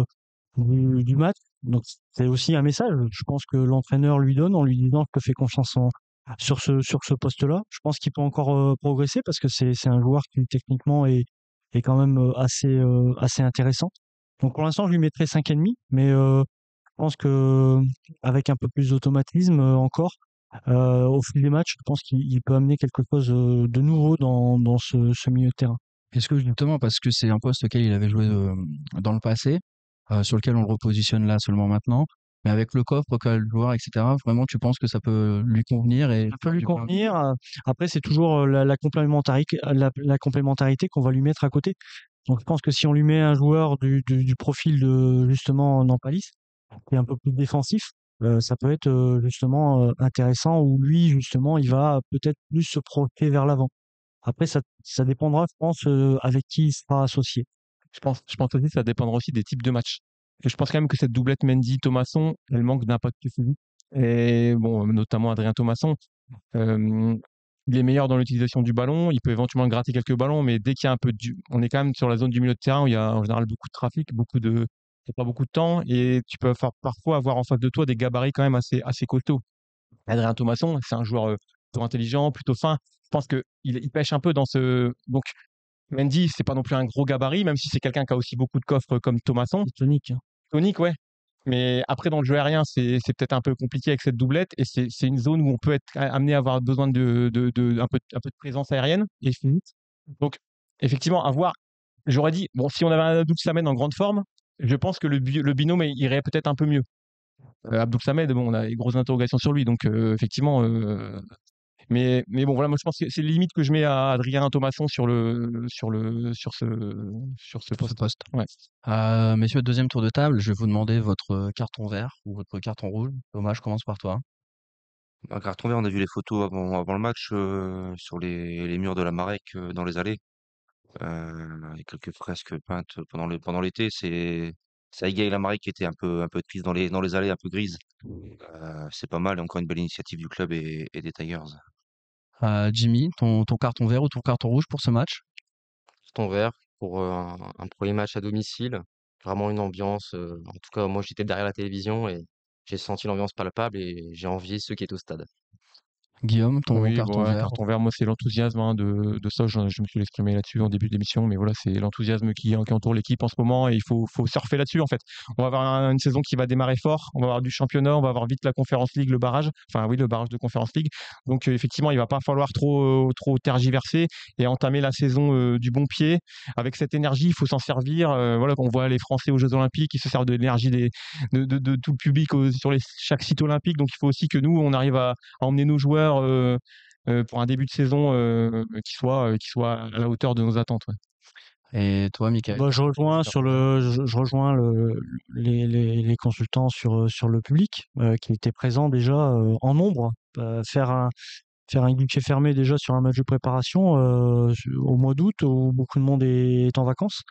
du match. Donc c'est aussi un message, je pense que l'entraîneur lui donne en lui disant: «Je te fais confiance sur ce poste-là. Je pense qu'il peut encore progresser parce que c'est un joueur qui techniquement est quand même assez intéressant. Donc pour l'instant, je lui mettrais 5,5, mais je pense que avec un peu plus d'automatisme encore, au fil des matchs, je pense qu'il peut amener quelque chose de nouveau dans ce milieu de terrain. Est-ce que justement, parce que c'est un poste auquel il avait joué dans le passé, sur lequel on le repositionne là seulement maintenant, mais avec le coffre qu'a le joueur, etc., vraiment, tu penses que ça peut lui convenir et Ça peut faire lui du bien? convenir. Après, c'est toujours la complémentarité qu'on va lui mettre à côté. Donc, je pense que si on lui met un joueur du profil de justement Nampalis, qui est un peu plus défensif, ça peut être justement intéressant où lui, justement, il va peut-être plus se projeter vers l'avant. Après, ça dépendra, je pense, avec qui il sera associé. Je pense aussi que ça dépendra aussi des types de matchs. Et je pense quand même que cette doublette Mendy-Thomasson, elle manque d'impact physique. Et bon, notamment Adrien Thomasson, euh, il est meilleur dans l'utilisation du ballon. Il peut éventuellement gratter quelques ballons, mais dès qu'il y a un peu on est quand même sur la zone du milieu de terrain où il y a en général beaucoup de trafic, pas beaucoup de temps, et tu peux parfois avoir en face de toi des gabarits quand même assez costauds. Adrien Thomasson, c'est un joueur plutôt intelligent, plutôt fin. Je pense qu'il pêche un peu dans ce. Donc, Mendy, c'est pas non plus un gros gabarit, même si c'est quelqu'un qui a aussi beaucoup de coffres comme Thomasson. C'est tonique, hein. Tonique, ouais. Mais après, dans le jeu aérien, c'est peut-être un peu compliqué avec cette doublette. Et c'est une zone où on peut être amené à avoir besoin un peu de présence aérienne et physique. Donc, effectivement, à voir. J'aurais dit, bon, si on avait un Abdul Samed en grande forme, je pense que le binôme irait peut-être un peu mieux. Abdul Samed, bon, on a des grosses interrogations sur lui. Donc, effectivement, mais bon, voilà, moi je pense que c'est limite que je mets à Adrien Thomasson sur ce Pour ce poste. poste. Ouais. Messieurs, deuxième tour de table, je vais vous demander votre carton vert ou votre carton rouge. Thomas, je commence par toi. Un carton vert, on a vu les photos avant le match sur les murs de la Marek dans les allées. Avec quelques fresques peintes pendant l'été. Ça égaye la Marek qui était un peu triste dans les allées, un peu grises. C'est pas mal. Encore une belle initiative du club et des Tigers. Jimmy, ton carton vert ou ton carton rouge pour ce match? Carton vert pour un premier match à domicile. Vraiment une ambiance. En tout cas, moi, j'étais derrière la télévision et j'ai senti l'ambiance palpable et j'ai envié ceux qui étaient au stade. Guillaume, ton Oui, carton bon, un vert? carton vert, moi, c'est l'enthousiasme de ça. Je me suis exprimé là-dessus en début d'émission, mais voilà, c'est l'enthousiasme qui entoure l'équipe en ce moment et il faut surfer là-dessus, en fait. On va avoir une saison qui va démarrer fort. On va avoir du championnat, on va avoir vite la Conference League, le barrage. Enfin, oui, le barrage de Conference League. Donc, effectivement, il va pas falloir trop tergiverser et entamer la saison du bon pied. Avec cette énergie, il faut s'en servir. Voilà, on voit les Français aux Jeux Olympiques, ils se servent de l'énergie de tout le public sur chaque site olympique. Donc, il faut aussi que nous, on arrive à emmener nos joueurs pour un début de saison qui soit à la hauteur de nos attentes. Ouais. Et toi, Michael? Bah, je rejoins je rejoins les consultants sur le public qui étaient présents déjà en nombre. Faire un guichet fermé déjà sur un match de préparation au mois d'août où beaucoup de monde est en vacances,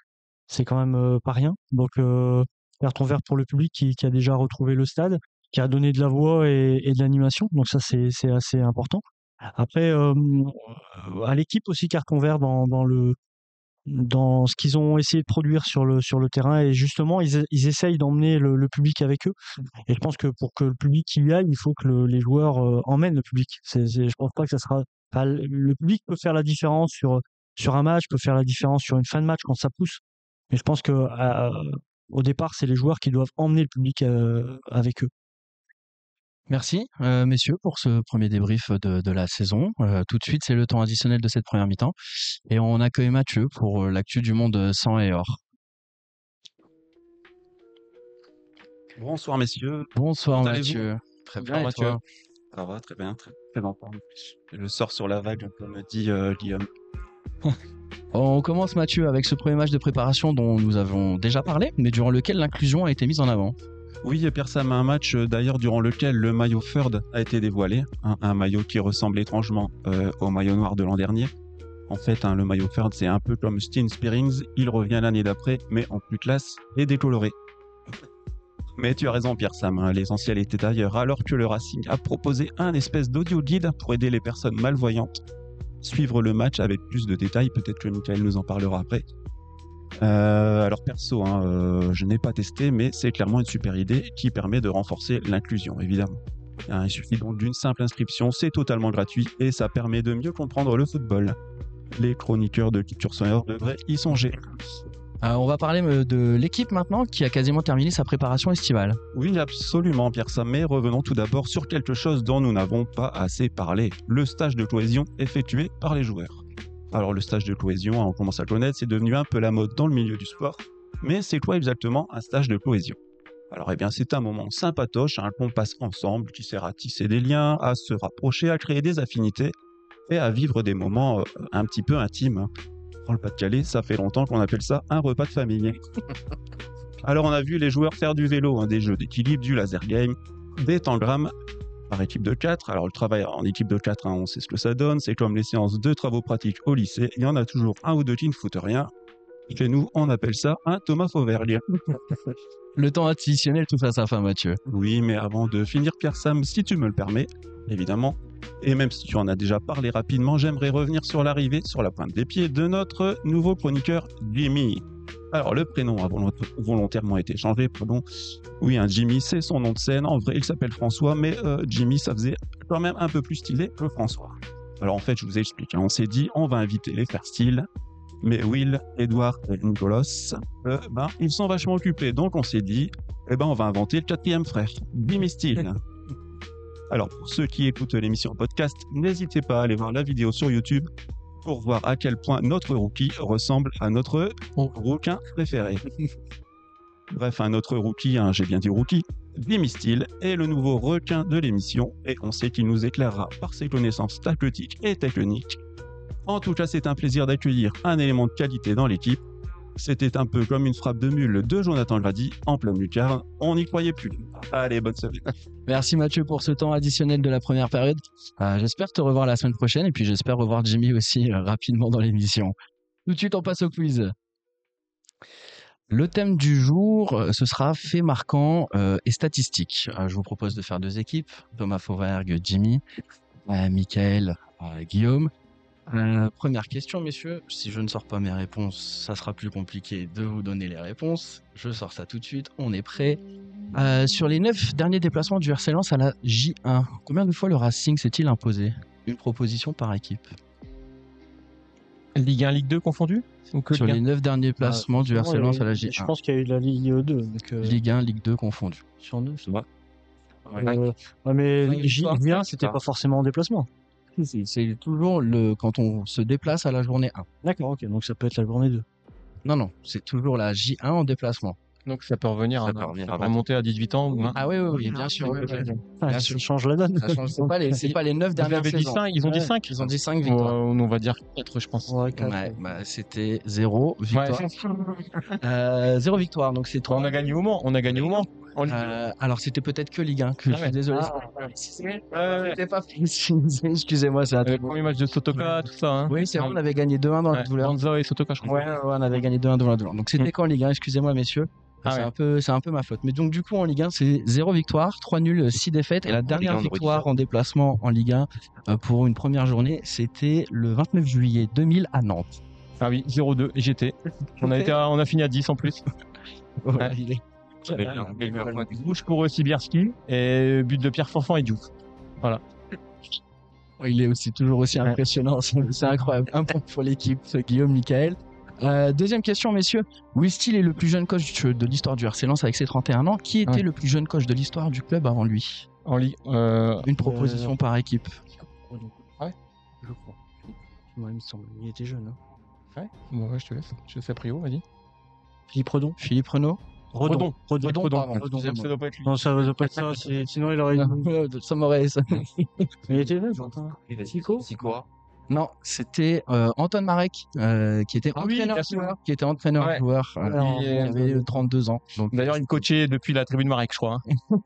c'est quand même pas rien. Donc carton vert pour le public qui a déjà retrouvé le stade, qui a donné de la voix et de l'animation. Donc ça c'est assez important. Après à l'équipe aussi carton vert dans ce qu'ils ont essayé de produire sur le terrain et justement ils essayent d'emmener le public avec eux et je pense que pour que le public y aille il faut que les joueurs emmènent le public. Je pense pas que ça sera enfin, le public peut faire la différence sur un match, peut faire la différence sur une fin de match quand ça pousse, mais je pense que au départ c'est les joueurs qui doivent emmener le public avec eux. Merci, messieurs, pour ce premier débrief de la saison. Tout de suite, c'est le temps additionnel de cette première mi-temps. Et on accueille Mathieu pour l'actu du monde sang et or. Bonsoir messieurs, Bonsoir comment allez-vous? Mathieu. Très bien, Bonsoir, et Mathieu. toi? Ça va très bien, très en forme. Je sors sur la vague, comme me dit Guillaume. On commence Mathieu avec ce premier match de préparation dont nous avons déjà parlé, mais durant lequel l'inclusion a été mise en avant. Oui, Pierre Sam, un match d'ailleurs durant lequel le maillot Ferd a été dévoilé, un maillot qui ressemble étrangement au maillot noir de l'an dernier. En fait, le maillot Ferd, c'est un peu comme Steen Spearings, il revient l'année d'après, mais en plus classe et décoloré. Mais tu as raison Pierre Sam, l'essentiel était ailleurs, alors que le Racing a proposé un espèce d'audio guide pour aider les personnes malvoyantes. Suivre le match avec plus de détails, peut-être que Michael nous en parlera après. Alors perso, je n'ai pas testé, mais c'est clairement une super idée qui permet de renforcer l'inclusion, évidemment. Il suffit donc d'une simple inscription, c'est totalement gratuit et ça permet de mieux comprendre le football. Les chroniqueurs de Culture Senior devraient y songer. On va parler de l'équipe maintenant qui a quasiment terminé sa préparation estivale. Oui, absolument, Pierre Sam, mais revenons tout d'abord sur quelque chose dont nous n'avons pas assez parlé, le stage de cohésion effectué par les joueurs. Alors le stage de cohésion, on commence à le connaître, c'est devenu un peu la mode dans le milieu du sport, mais c'est quoi exactement un stage de cohésion? Alors eh bien c'est un moment sympatoche qu'on passe ensemble, qui sert à tisser des liens, à se rapprocher, à créer des affinités et à vivre des moments un petit peu intimes. Dans le Pas-de-Calais, ça fait longtemps qu'on appelle ça un repas de famille. Alors on a vu les joueurs faire du vélo, des jeux d'équilibre, du laser game, des tangrammes par équipe de 4. Alors le travail en équipe de 4, on sait ce que ça donne, c'est comme les séances de travaux pratiques au lycée, il y en a toujours un ou deux qui ne foutent rien. Chez nous, on appelle ça un Thomas Fauvergue. Le temps additionnel touche à sa fin, Mathieu. Oui, mais avant de finir, Pierre Sam, si tu me le permets, évidemment, et même si tu en as déjà parlé rapidement, j'aimerais revenir sur l'arrivée, sur la pointe des pieds, de notre nouveau chroniqueur, Jimmy. Alors, le prénom a volontairement été changé, pardon. Oui, Jimmy, c'est son nom de scène. En vrai, il s'appelle François, mais Jimmy, ça faisait quand même un peu plus stylé que François. Alors, en fait, je vous explique. On s'est dit, on va inviter les frères Steele. Mais Will, Edward et Nicolas, ils sont vachement occupés. Donc, on s'est dit, on va inventer le quatrième frère, Jimmy Steele. Alors, pour ceux qui écoutent l'émission podcast, n'hésitez pas à aller voir la vidéo sur YouTube pour voir à quel point notre rookie ressemble à notre rouquin préféré. Bref, un autre rookie, j'ai bien dit rookie, Jimmy Steele est le nouveau requin de l'émission et on sait qu'il nous éclairera par ses connaissances tactiques et techniques. En tout cas, c'est un plaisir d'accueillir un élément de qualité dans l'équipe. C'était un peu comme une frappe de mule de Jonathan Grady en pleine lucarne. On n'y croyait plus. Allez, bonne semaine. Merci Mathieu pour ce temps additionnel de la première période. J'espère te revoir la semaine prochaine et puis j'espère revoir Jimmy aussi rapidement dans l'émission. Tout de suite, on passe au quiz. Le thème du jour, ce sera faits marquants et statistiques. Je vous propose de faire 2 équipes, Thomas Fauvergue, Jimmy, Mickaël, Guillaume. Première question, messieurs. Si je ne sors pas mes réponses, ça sera plus compliqué de vous donner les réponses. Je sors ça tout de suite. On est prêt. Sur les 9 derniers déplacements du RC Lens à la J1, combien de fois le Racing s'est-il imposé? Une proposition par équipe. Ligue 1, Ligue 2 confondu? Sur les 9 derniers déplacements du RC Lens à la J1. Je pense qu'il y a eu la Ligue 2. Donc, Ligue 1, Ligue 2 confondu. sur 9. Ça va. Mais Cinq victoires, J1, cinq c'était victoires. pas forcément en déplacement. C'est toujours quand on se déplace à la journée 1. D'accord, ok. Donc ça peut être la journée 2. Non, c'est toujours la J1 en déplacement. Donc ça peut revenir, Ça à, peut revenir ça à peut remonter à 18 ans ou 20. Ah oui, bien sûr. Ouais, oui. Ah, Bien ça sûr. change la donne. Ça change, c'est pas les 9 Vous dernières avez dit saisons. 5, ils ont dit Ouais. 5. Ils ont dit 5 victoires. On va dire 4, je pense. Ouais, 4. Ouais, c'était 0 Ouais. victoire. 0 victoire, donc c'est 3. On a gagné au Mans. On a gagné au Mans. En Ligue 2. Alors c'était peut-être que Ligue 1, que je Ah suis ouais. désolé. C'était pas précisé, excusez-moi, c'est un Le truc. premier match de Sotoka, tout ça. Hein. Oui, c'est vrai, on avait gagné 2-1 dans la Ouais, douleur. Banza et Sotoka, je crois. Ouais, on avait gagné 2-1 dans la douleur. Donc c'était qu'en Ligue 1, excusez-moi messieurs. Ah C'est un peu ma faute. Mais donc du coup en Ligue 1, c'est 0 victoire, 3 nuls, 6 défaites. Et la dernière Ligue 1, on aurait dit victoire ça. en déplacement en Ligue 1 pour une première journée, c'était le 29 juillet 2000 à Nantes. Ah oui, 0-2, j'étais. On a fini à 10 en plus. Ouais. Il est- Bouche pour Sibierski et but de Pierre Fanfan et Diouf. Il est aussi toujours aussi impressionnant, c'est incroyable. Un point pour l'équipe, Guillaume, Mickaël. Deuxième question, messieurs. Will Steele est le plus jeune coach de l'histoire du RC Lens avec ses 31 ans. Qui était Ouais. le plus jeune coach de l'histoire du club avant lui? En Ligue. Une proposition par équipe. Ah ouais. Je crois. Ouais, il me semble. Il était jeune. Hein. Ouais, bon, ouais, je te laisse. Je sais Prio, vas-y. Philippe Redon. Philippe Renaud. Redon, pardon, Ça excusez-moi. doit pas être lui. Non, ça va pas être ça. Sinon, il aurait. Ça m'aurait. Il était jeune, j'entends. Sico. Non, c'était Anton Marek qui était Ah oui, bien sûr. entraîneur-joueur. Qui était entraîneur-joueur. Ouais. Il avait 32 ans. Donc, D'ailleurs, il coachait depuis la tribune Marek, je crois.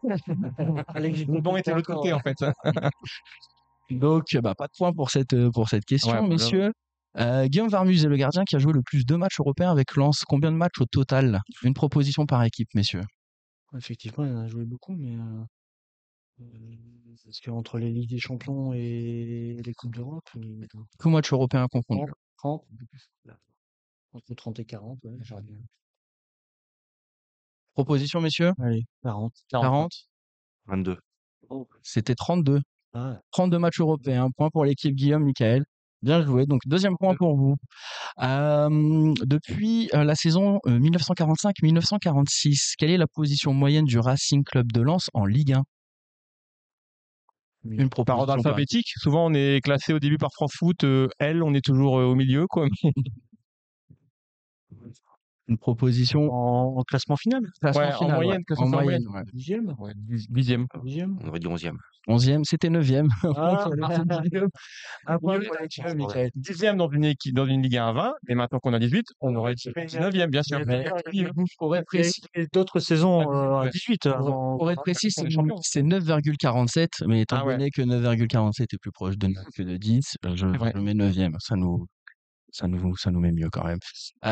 Le banc était de l'autre côté, en fait. pas de point pour cette question, Ouais, messieurs. Guillaume Varmus est le gardien qui a joué le plus de matchs européens avec Lens. Combien de matchs au total? Une proposition par équipe, messieurs. Effectivement, il en a joué beaucoup, mais. Parce qu'entre les Ligues des Champions et les Coupes d'Europe, Tout match européen confondu. 30, entre 30 et 40, ouais. Proposition, messieurs. Allez, 40. 40. 22. C'était 32. Ah, 32 matchs européens. Point pour l'équipe Guillaume, Michael. Bien joué. Donc, deuxième point pour vous. Depuis la saison 1945-1946, quelle est la position moyenne du Racing Club de Lens en Ligue 1? Une Par ordre proposition. alphabétique, souvent on est classé au début par France Foot. L, on est toujours au milieu, quoi. Une proposition. en classement final. Classement Ouais, en final, moyenne, que ça en soit en moyenne. moyenne. Ouais. 10e. Ouais, 10e. 10e. On aurait dit 11e. 11e, c'était 9e. Ah, Un point pour l'équipe, Michael. 10e dans une Ligue 1 à 20, et maintenant qu'on a 18, on aurait été 19e, bien sûr. Pour être précis, et d'autres saisons à 18 avant. pour être précis, on est champion. c'est 9,47, mais étant Ah ouais. donné que 9,47 est plus proche de 9 que de 10, je vrai. mets 9e. Ça nous met mieux quand même.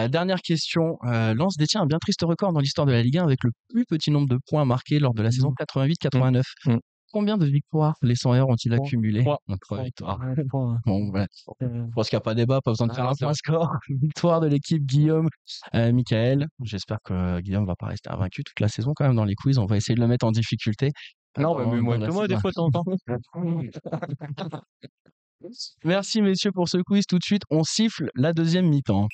Dernière question. Lens détient un bien triste record dans l'histoire de la Ligue 1 avec le plus petit nombre de points marqués lors de la saison 88-89. Mm. Combien de victoires les 100ers ont-ils Trois. accumulé? Trois. 3 victoires. Ouais, point. Bon, voilà. Je pense qu'il n'y a pas débat, pas besoin de Ah faire non, un c'est point vrai. score. Victoire de l'équipe Guillaume, Michael. J'espère que Guillaume va pas rester invaincu toute la saison quand même dans les quiz. On va essayer de le mettre en difficulté. Non, Dans- mais moi, dans la moi, des saison. fois, de temps en temps. Merci messieurs pour ce quiz. Tout de suite, on siffle la deuxième mi-temps.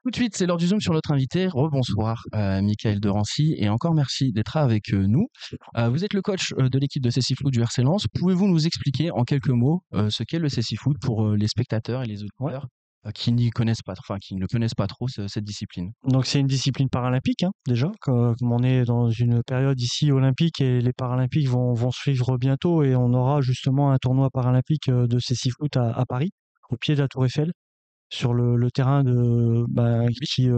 Tout de suite, c'est l'heure du Zoom sur notre invité. Rebonsoir, Michael de Rancy, et encore merci d'être avec nous. Vous êtes le coach de l'équipe de CC Foot du RC Lens. Pouvez-vous nous expliquer en quelques mots ce qu'est le CC Foot pour les spectateurs et les auditeurs qui n'y connaissent pas, enfin qui ne connaissent pas trop cette discipline? Donc c'est une discipline paralympique déjà, comme on est dans une période ici olympique et les Paralympiques vont suivre bientôt et on aura justement un tournoi paralympique de CC Foot à Paris, au pied de la Tour Eiffel, sur le terrain qui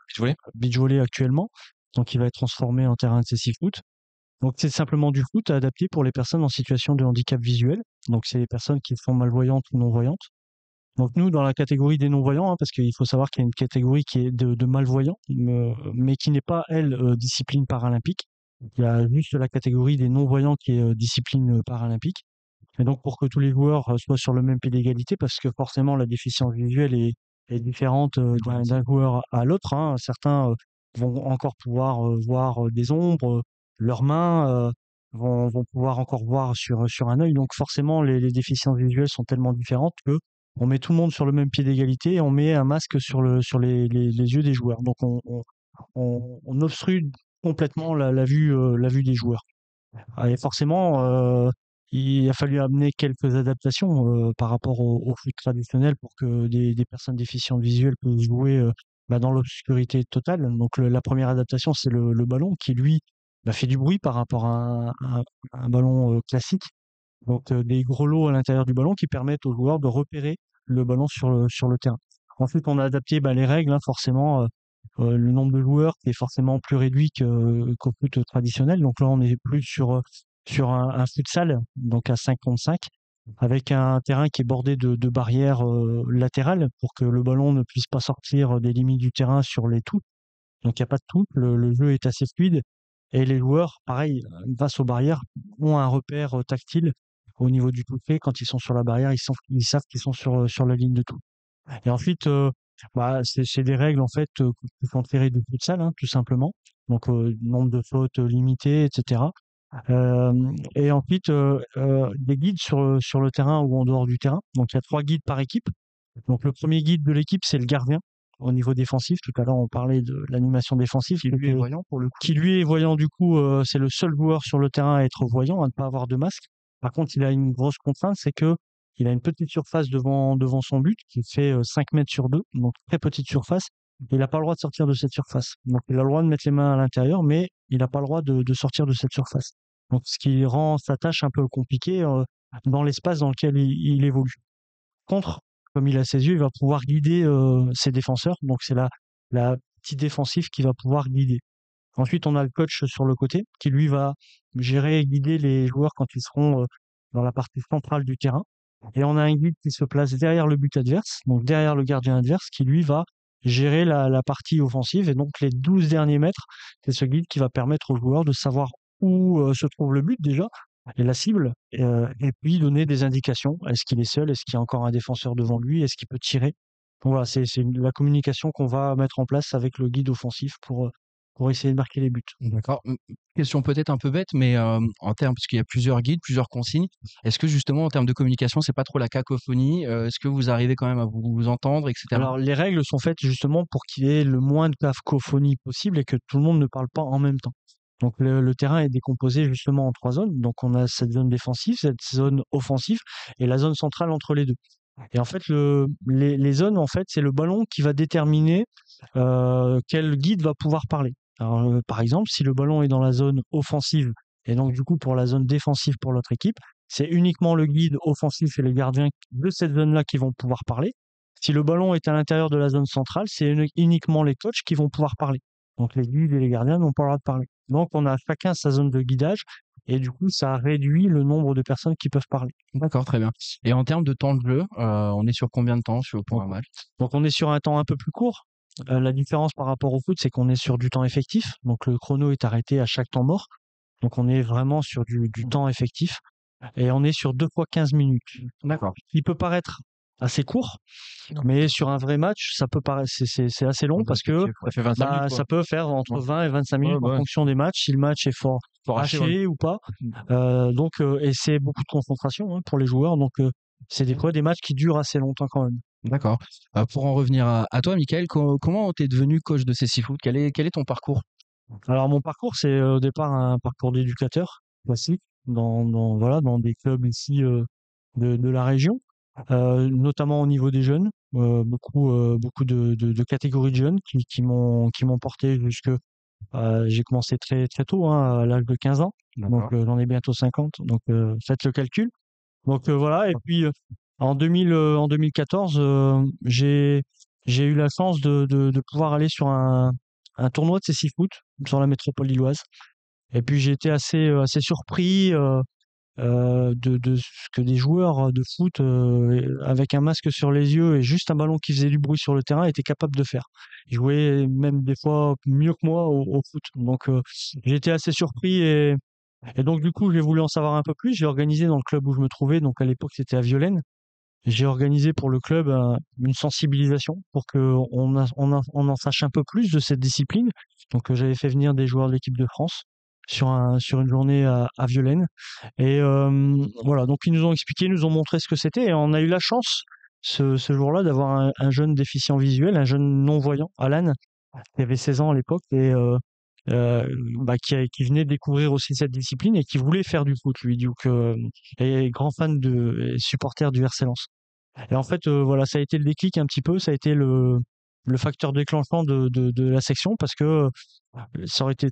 Tu vois? beach volley actuellement, donc il va être transformé en terrain de CC Foot. Donc c'est simplement du foot adapté pour les personnes en situation de handicap visuel. Donc c'est les personnes qui sont malvoyantes ou non-voyantes. Donc nous, dans la catégorie des non-voyants, parce qu'il faut savoir qu'il y a une catégorie qui est de malvoyants, mais qui n'est pas, elle, discipline paralympique. Il y a juste la catégorie des non-voyants qui est discipline paralympique. Et donc pour que tous les joueurs soient sur le même pied d'égalité, parce que forcément la déficience visuelle est différente d'un joueur à l'autre. Certains vont encore pouvoir voir des ombres, leurs mains vont pouvoir encore voir sur un œil. Donc forcément les déficiences visuelles sont tellement différentes que on met tout le monde sur le même pied d'égalité et on met un masque sur les yeux des joueurs. Donc on obstrue complètement la vue des joueurs. Et forcément, il a fallu amener quelques adaptations par rapport au foot traditionnel pour que des personnes déficientes visuelles puissent jouer dans l'obscurité totale. Donc la première adaptation, c'est le ballon qui, lui, fait du bruit par rapport à un ballon classique. Donc des gros lots à l'intérieur du ballon qui permettent aux joueurs de repérer le ballon sur le terrain. Ensuite, on a adapté les règles, forcément, le nombre de joueurs qui est forcément plus réduit qu'au foot traditionnel. Donc là, on est plus sur un futsal, donc à 5 contre 5, avec un terrain qui est bordé de barrières latérales pour que le ballon ne puisse pas sortir des limites du terrain sur les touches. Donc il n'y a pas de touche, le jeu est assez fluide. Et les joueurs, pareil, grâce aux barrières, ont un repère tactile au niveau du toucher. Quand ils sont sur la barrière, ils savent qu'ils sont sur la ligne de touche. Et ensuite, c'est des règles en fait qui sont tirées du futsal, tout simplement. Donc nombre de fautes limité, etc. Et ensuite, des guides sur le terrain ou en dehors du terrain. Donc il y a 3 guides par équipe. Donc le premier guide de l'équipe, c'est le gardien au niveau défensif. Tout à l'heure, on parlait de l'animation défensive. Qui lui est voyant pour le coup. Qui lui est voyant du coup, c'est le seul joueur sur le terrain à être voyant, à ne pas avoir de masque. Par contre, il a une grosse contrainte, c'est que il a une petite surface devant son but qui fait 5 mètres sur 2, donc très petite surface. Il n'a pas le droit de sortir de cette surface. Donc il a le droit de mettre les mains à l'intérieur, mais il n'a pas le droit de sortir de cette surface. Donc ce qui rend sa tâche un peu compliquée dans l'espace dans lequel il évolue. Contre, comme il a ses yeux, il va pouvoir guider ses défenseurs. Donc c'est la petite défensive qui va pouvoir guider. Ensuite, on a le coach sur le côté qui lui va gérer et guider les joueurs quand ils seront dans la partie centrale du terrain. Et on a un guide qui se place derrière le but adverse, donc derrière le gardien adverse, qui lui va gérer la partie offensive. Et donc les 12 derniers mètres, c'est ce guide qui va permettre aux joueurs de savoir où se trouve le but déjà, et la cible, et puis donner des indications. Est-ce qu'il est seul? Est-ce qu'il y a encore un défenseur devant lui? Est-ce qu'il peut tirer? Donc voilà, c'est la communication qu'on va mettre en place avec le guide offensif pour pour essayer de marquer les buts. D'accord. Question peut-être un peu bête, mais en termes, parce qu'il y a plusieurs guides, plusieurs consignes, est-ce que justement en termes de communication, c'est pas trop la cacophonie? Est-ce que vous arrivez quand même à vous entendre, etc.? Alors, les règles sont faites justement pour qu'il y ait le moins de cacophonie possible et que tout le monde ne parle pas en même temps. Donc, le terrain est décomposé justement en 3 zones. Donc, on a cette zone défensive, cette zone offensive et la zone centrale entre les deux. Et en fait, les zones, en fait, c'est le ballon qui va déterminer quel guide va pouvoir parler. Alors, par exemple, si le ballon est dans la zone offensive et donc du coup pour la zone défensive pour l'autre équipe, c'est uniquement le guide offensif et les gardiens de cette zone-là qui vont pouvoir parler. Si le ballon est à l'intérieur de la zone centrale, c'est uniquement les coachs qui vont pouvoir parler. Donc les guides et les gardiens n'ont pas le droit de parler. Donc on a chacun sa zone de guidage et du coup ça réduit le nombre de personnes qui peuvent parler. D'accord, très bien. Et en termes de temps de jeu, on est sur combien de temps pour un match? Donc on est sur un temps un peu plus court. La différence par rapport au foot, c'est qu'on est sur du temps effectif. Donc le chrono est arrêté à chaque temps mort. Donc on est vraiment sur du temps effectif. Et on est sur 2 fois 15 minutes. D'accord. Il peut paraître assez court, mais sur un vrai match, ça peut paraître, c'est assez long parce que Ça fait 25 minutes, quoi. ça peut faire entre Ouais. 20 et 25 minutes Ouais, en ouais. fonction des matchs, si le match est fort Faut arracher, ouais. haché ou pas. Et c'est beaucoup de concentration pour les joueurs. Donc c'est des fois des matchs qui durent assez longtemps quand même. D'accord. Pour en revenir à toi, Mickaël, comment t'es devenu coach de CC Foot? Quel est ton parcours? Alors mon parcours, c'est au départ un parcours d'éducateur classique dans des clubs ici de la région, notamment au niveau des jeunes, beaucoup de catégories de jeunes qui m'ont porté jusque j'ai commencé très très tôt à l'âge de 15 ans, donc D'accord. j'en ai bientôt 50, donc faites le calcul. Donc voilà, et puis en 2014, j'ai eu la chance de pouvoir aller sur un tournoi de CC Foot sur la métropole lilloise. Et puis j'ai été assez surpris de ce que des joueurs de foot avec un masque sur les yeux et juste un ballon qui faisait du bruit sur le terrain étaient capables de faire. Ils jouaient même des fois mieux que moi au foot. Donc j'ai été assez surpris et donc du coup j'ai voulu en savoir un peu plus. J'ai organisé dans le club où je me trouvais, donc à l'époque c'était à Violaine. J'ai organisé pour le club une sensibilisation pour qu'on en sache un peu plus de cette discipline. Donc j'avais fait venir des joueurs de l'équipe de France sur une journée à Violaine. Et voilà, donc ils nous ont expliqué, ils nous ont montré ce que c'était. Et on a eu la chance ce jour-là d'avoir un jeune déficient visuel, un jeune non-voyant, Alan, qui avait 16 ans à l'époque et qui venait découvrir aussi cette discipline et qui voulait faire du foot, lui. Donc, et grand fan et supporter du RC Lens. Et en fait, voilà, ça a été le déclic un petit peu, ça a été le facteur déclenchant de la section parce que ça aurait été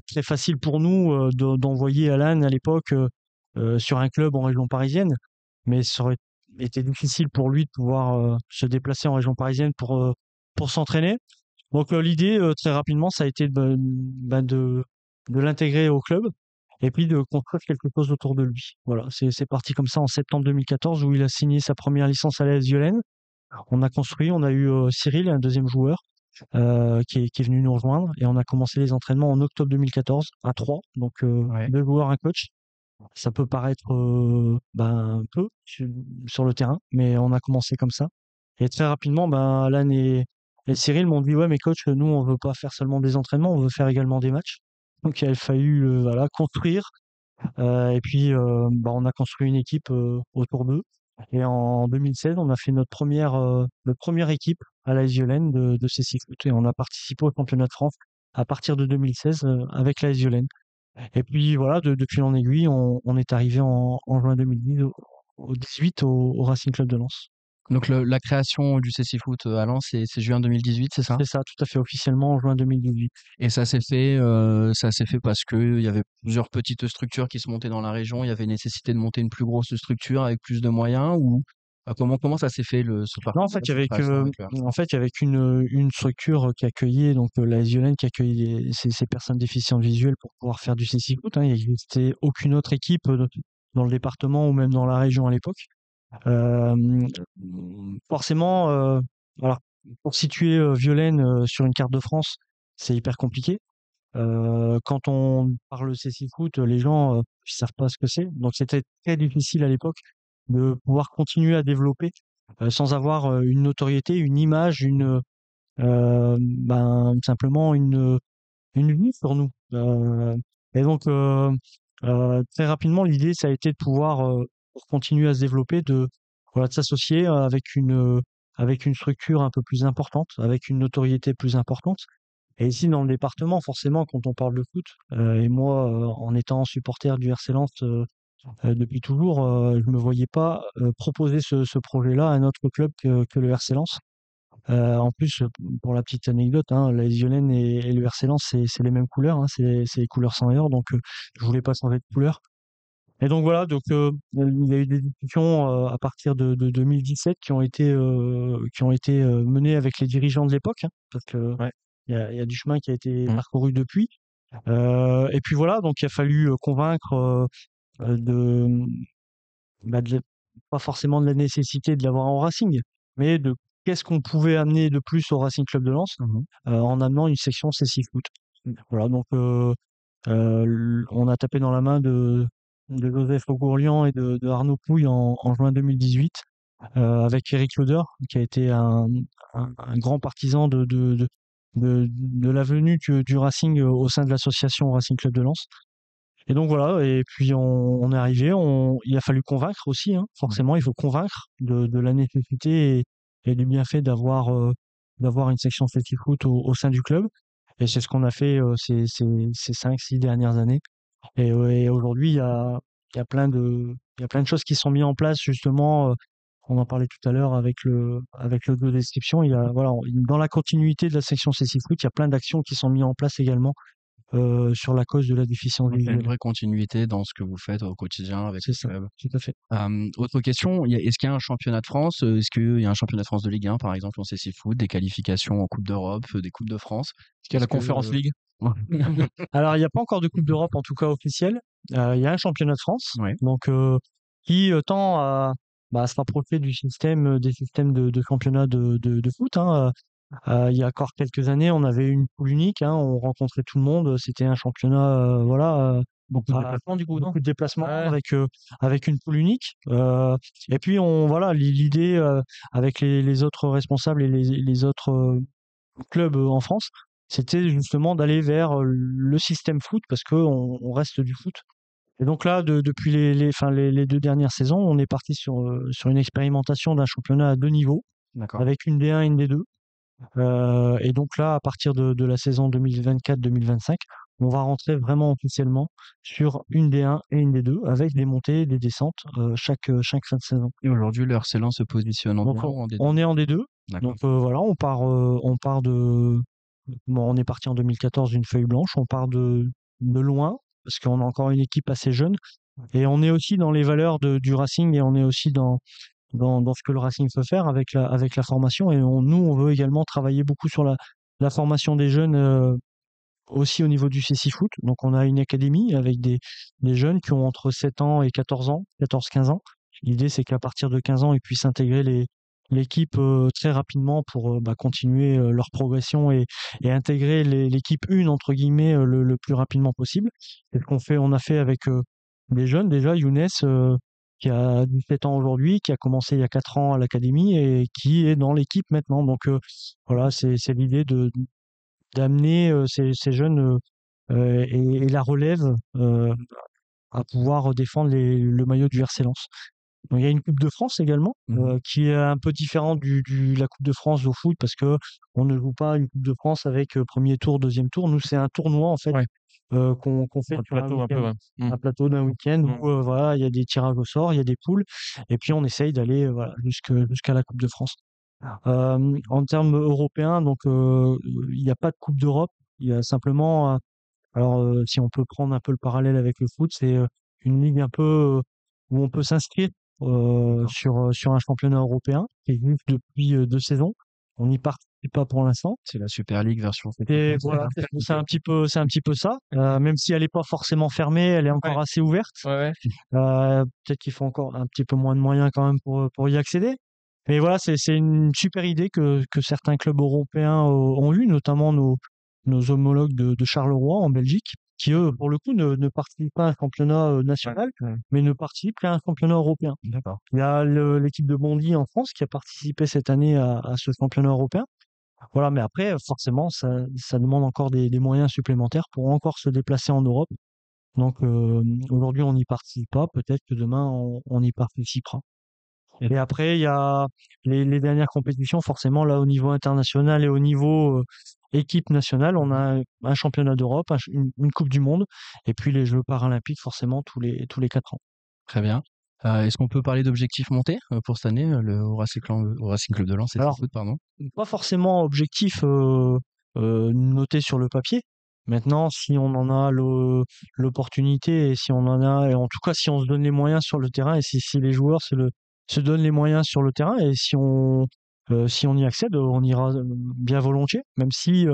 très facile pour nous d'envoyer Alan à l'époque sur un club en région parisienne, mais ça aurait été difficile pour lui de pouvoir se déplacer en région parisienne pour s'entraîner. Donc l'idée très rapidement, ça a été de l'intégrer au club et puis de construire quelque chose autour de lui. Voilà, c'est parti comme ça en septembre 2014 où il a signé sa première licence à l'AS Violaine. On a construit, on a eu Cyril, un deuxième joueur, qui est venu nous rejoindre et on a commencé les entraînements en octobre 2014 à 3, donc Ouais. 2 joueurs, un coach. Ça peut paraître peu sur le terrain, mais on a commencé comme ça. Et très rapidement, Alan et Cyril m'ont dit ouais mais coach, nous on veut pas faire seulement des entraînements, on veut faire également des matchs. Donc il a fallu construire et puis on a construit une équipe autour d'eux. Et en 2016, on a fait notre première équipe à l'AS Violaine de CC Foot et on a participé au championnat de France à partir de 2016 avec l'AS Violaine. Et puis voilà, depuis en aiguille, on est arrivé en juin 2010 au 18 au Racing Club de Lens. Donc la création du CC Foot à Lens, c'est juin 2018, c'est ça? C'est ça, tout à fait, officiellement en juin 2018. Et ça s'est fait parce que il y avait plusieurs petites structures qui se montaient dans la région. Il y avait nécessité de monter une plus grosse structure avec plus de moyens ou comment ça s'est fait ce Non, parcours? Cette création avec, il y avait qu'une structure qui accueillait, donc l'AS Violaine qui accueillait ces personnes déficientes visuelles pour pouvoir faire du CC Foot. Il n'existait aucune autre équipe dans le département ou même dans la région à l'époque. Forcément, alors pour situer Violaine sur une carte de France, c'est hyper compliqué. Quand on parle CC Foot, les gens ils savent pas ce que c'est. Donc c'était très difficile à l'époque de pouvoir continuer à développer sans avoir une notoriété, une image, simplement une vue sur nous. Et donc, très rapidement, l'idée, ça a été de pouvoir, pour continuer à se développer, de s'associer avec une structure un peu plus importante, avec une notoriété plus importante. Et ici, dans le département, forcément, quand on parle de foot, et moi, en étant supporter du RC Lens depuis toujours, je me voyais pas proposer ce projet-là à un autre club que le RC Lens. En plus, pour la petite anecdote, hein, l'AS Violaine et le RC Lens, c'est les mêmes couleurs, hein, c'est les couleurs 100 heures, donc je voulais pas changer de couleur. Et donc voilà, donc il y a eu des discussions à partir de 2017 qui ont été menées avec les dirigeants de l'époque, hein, parce que Ouais. il y a du chemin qui a été Mmh. parcouru depuis. Et puis voilà, donc il a fallu convaincre de, pas forcément de la nécessité de l'avoir en Racing, mais de qu'est-ce qu'on pouvait amener de plus au Racing Club de Lens en amenant une section C6 Foot. Voilà, donc on a tapé dans la main de Joseph Ogourlian et de Arnaud Pouille en juin 2018, avec Eric Loder, qui a été un grand partisan de la venue du Racing au sein de l'association Racing Club de Lens. Et donc voilà, et puis on est arrivé, il a fallu convaincre aussi, hein, forcément, il faut convaincre de la nécessité et du bienfait d'avoir une section Celtic Foot au sein du club. Et c'est ce qu'on a fait ces 5-6 dernières années. Et aujourd'hui, il y a plein de choses qui sont mises en place, justement. On en parlait tout à l'heure avec le de description. Voilà, dans la continuité de la section CC Foot, il y a plein d'actions qui sont mises en place également sur la cause de la déficience Il y a une visuelle. vraie continuité dans ce que vous faites au quotidien avec C'est le ça, club. tout à fait. Autre question, est-ce qu'il y a un championnat de France? Est-ce qu'il y a un championnat de France de Ligue 1, par exemple, en CC Foot, des qualifications en Coupe d'Europe, des Coupes de France? Est-ce qu'il y a la Est-ce que, Conférence League? Alors, il n'y a pas encore de Coupe d'Europe, en tout cas officielle. Il y a un championnat de France, Ouais. donc qui tend à se rapprocher des systèmes de championnat de foot, hein. Il y a encore quelques années, on avait une poule unique, hein, on rencontrait tout le monde. C'était un championnat, voilà, Beaucoup de à déplacements, du coup, non? beaucoup de déplacements Ouais. avec une poule unique. Et puis voilà, l'idée avec les autres responsables et les autres clubs en France, c'était justement d'aller vers le système foot parce que on reste du foot. Et donc là, depuis les 2 dernières saisons, on est parti sur une expérimentation d'un championnat à 2 niveaux, D'accord. avec une D1 et une D2. Et donc là, à partir de la saison 2024-2025, on va rentrer vraiment officiellement sur une D1 et une D2 avec des montées et des descentes chaque fin de saison. Et aujourd'hui, le RC Lens se positionne en Donc D1 ou en D2? on est en D2. D'accord. Donc voilà, on est parti en 2014 d'une feuille blanche. On part de loin parce qu'on a encore une équipe assez jeune et on est aussi dans les valeurs du Racing et on est aussi dans ce que le Racing peut faire avec la formation. Et nous, on veut également travailler beaucoup sur la formation des jeunes aussi au niveau du CC Foot. Donc, on a une académie avec des jeunes qui ont entre 7 ans et 14 ans, 14-15 ans. L'idée, c'est qu'à partir de 15 ans, ils puissent intégrer l'équipe très rapidement pour continuer leur progression et intégrer l'équipe 1, entre guillemets, le plus rapidement possible. C'est ce on a fait avec des jeunes déjà. Younes, qui a 17 ans aujourd'hui, qui a commencé il y a 4 ans à l'académie et qui est dans l'équipe maintenant. Donc voilà, c'est l'idée d'amener ces jeunes et la relève à pouvoir défendre le maillot du RC Lens. Donc, il y a une Coupe de France également, qui est un peu différente la Coupe de France au foot parce que on ne joue pas une Coupe de France avec premier tour, deuxième tour. Nous, c'est un tournoi en fait Ouais. qu'on fait Un sur un plateau, un peu, week-end. ouais. Un plateau d'un week-end où voilà, il y a des tirages au sort, il y a des poules, et puis on essaye d'aller voilà, jusqu'à la Coupe de France. En termes européens, donc il n'y a pas de Coupe d'Europe, il y a simplement alors, si on peut prendre un peu le parallèle avec le foot, c'est une ligue un peu où on peut s'inscrire sur un championnat européen qui existe depuis 2 saisons. On n'y participe pas pour l'instant. C'est la Super League version Et voilà, c'est un petit peu ça. Même si elle n'est pas forcément fermée, elle est encore assez ouverte. Ouais. Peut-être qu'il faut encore un petit peu moins de moyens quand même pour y accéder. Mais voilà, c'est une super idée que certains clubs européens ont eu, notamment nos homologues de Charleroi en Belgique, qui eux, pour le coup, ne participent pas à un championnat national, mais ne participent qu'à un championnat européen. D'accord. Il y a l'équipe de Bondy en France qui a participé cette année à ce championnat européen. Voilà, mais après, forcément, ça demande encore des moyens supplémentaires pour encore se déplacer en Europe. Donc, aujourd'hui, on n'y participe pas. Peut-être que demain, on y participera. Et après, il y a les dernières compétitions, forcément, là, au niveau international et au niveau équipe nationale, on a un championnat d'Europe, une Coupe du Monde, et puis les Jeux paralympiques, forcément, tous les 4 ans. Très bien. Est-ce qu'on peut parler d'objectifs montés pour cette année, au Racing Club de Lens et Alors, Foot, pardon? pas forcément objectif noté sur le papier. Maintenant, si on en a l'opportunité et si on en a, et en tout cas, si on se donne les moyens sur le terrain et si les joueurs se donnent les moyens sur le terrain et si on y accède, on ira bien volontiers, même si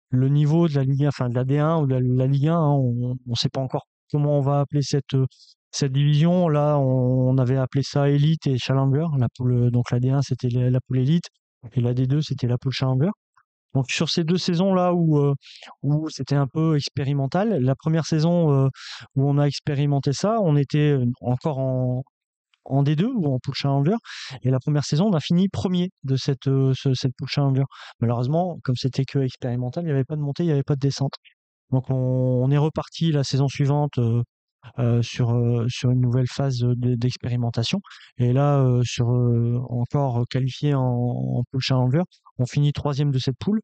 le niveau de la Ligue 1, enfin de la D1 ou de la Ligue 1, hein, on ne sait pas encore comment on va appeler cette division. Là, on avait appelé ça Elite et Challenger. Donc la D1, c'était la poule Elite et la D2, c'était la poule Challenger. Donc sur ces 2 saisons-là où c'était un peu expérimental, la première saison où on a expérimenté ça, on était encore en D2 ou en poule Challenger. Et la première saison, on a fini premier de cette poule Challenger. Malheureusement, comme c'était que expérimental, il n'y avait pas de montée, il n'y avait pas de descente. Donc on est reparti la saison suivante sur une nouvelle phase d'expérimentation. Et là, encore qualifié en poule Challenger, on finit 3e de cette poule,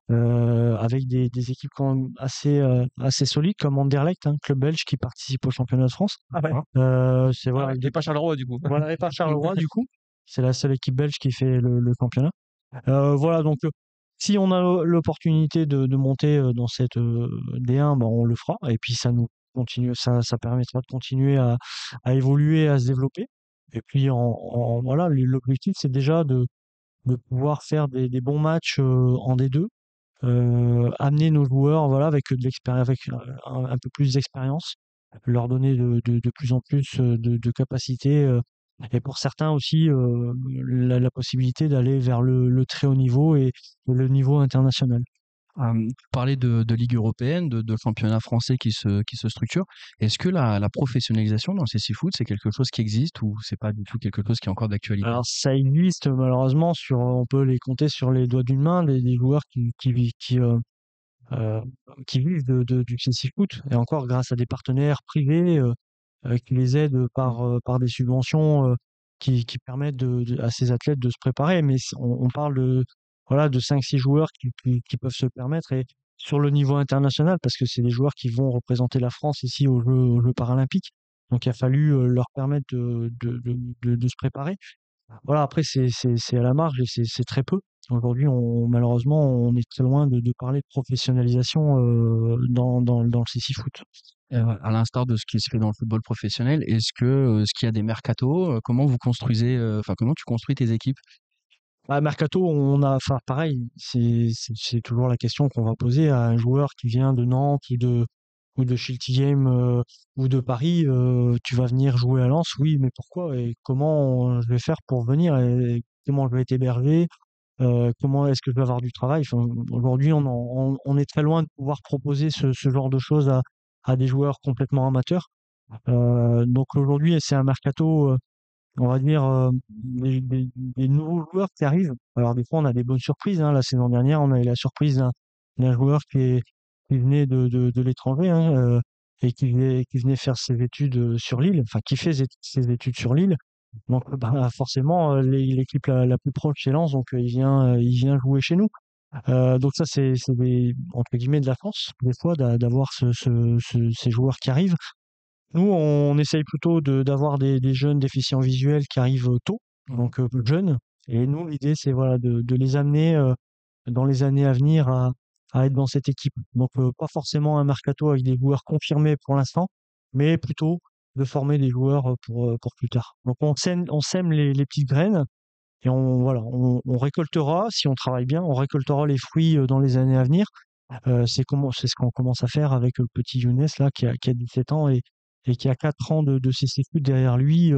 avec des équipes quand même assez solides comme Anderlecht, hein, club belge qui participe au championnat de France. Ah ouais. C'est voilà, Et pas Charleroi, du coup. voilà, et pas Charleroi du coup. C'est la seule équipe belge qui fait le championnat. Voilà, donc si on a l'opportunité de monter dans cette D1, ben, on le fera. Et puis ça permettra de continuer à évoluer, à se développer. Et puis voilà, l'objectif c'est déjà de pouvoir faire des bons matchs en D2, amener nos joueurs, voilà, avec de l'expérience, avec un peu plus d'expérience, leur donner de plus en plus de capacités. Et pour certains aussi, la possibilité d'aller vers le très haut niveau et le niveau international. Parler de Ligue européenne, de championnat français qui se structure. Est-ce que la professionnalisation dans le CC Foot, c'est quelque chose qui existe ou c'est pas du tout quelque chose qui est encore d'actualité? Alors ça existe malheureusement on peut les compter sur les doigts d'une main, des joueurs qui vivent du CC Foot, et encore grâce à des partenaires privés qui les aident par des subventions qui permettent à ces athlètes de se préparer. Mais on parle de 5-6 joueurs qui peuvent se le permettre, et sur le niveau international, parce que c'est des joueurs qui vont représenter la France ici aux Jeux paralympiques. Donc il a fallu leur permettre de se préparer. Voilà, après c'est à la marge et c'est très peu. Aujourd'hui, malheureusement, on est très loin de parler de professionnalisation dans le CC Foot. À l'instar de ce qui se fait dans le football professionnel, est-ce qu'il y a des mercatos? Comment vous construisez, comment tu construis tes équipes? Mercato, enfin pareil, c'est toujours la question qu'on va poser à un joueur qui vient de Nantes ou de Schiltigheim ou de Paris. Tu vas venir jouer à Lens, oui, mais pourquoi et comment je vais faire pour venir et comment je vais être hébergé, comment est-ce que je vais avoir du travail. Enfin, aujourd'hui, on est très loin de pouvoir proposer ce genre de choses à des joueurs complètement amateurs. Donc aujourd'hui, c'est un mercato, on va dire, des nouveaux joueurs qui arrivent. Alors des fois, on a des bonnes surprises, hein. La saison dernière, on a eu la surprise d'un joueur qui venait de l'étranger, hein, et qui venait faire ses études sur Lille, enfin qui fait ses études sur Lille. Donc forcément, l'équipe la plus proche c'est Lens, donc il vient jouer chez nous. Donc ça, c'est entre guillemets de la chance, des fois, d'avoir ces joueurs qui arrivent. Nous, on essaye plutôt d'avoir des jeunes déficients visuels qui arrivent tôt, donc jeunes. Et nous, l'idée, c'est voilà, de les amener dans les années à venir à être dans cette équipe. Donc, pas forcément un mercato avec des joueurs confirmés pour l'instant, mais plutôt de former des joueurs pour plus tard. Donc, on sème les petites graines et on récoltera, si on travaille bien, on récoltera les fruits dans les années à venir. C'est ce qu'on commence à faire avec le petit Younes là qui a 17 ans et qui a 4 ans de CC Foot derrière lui,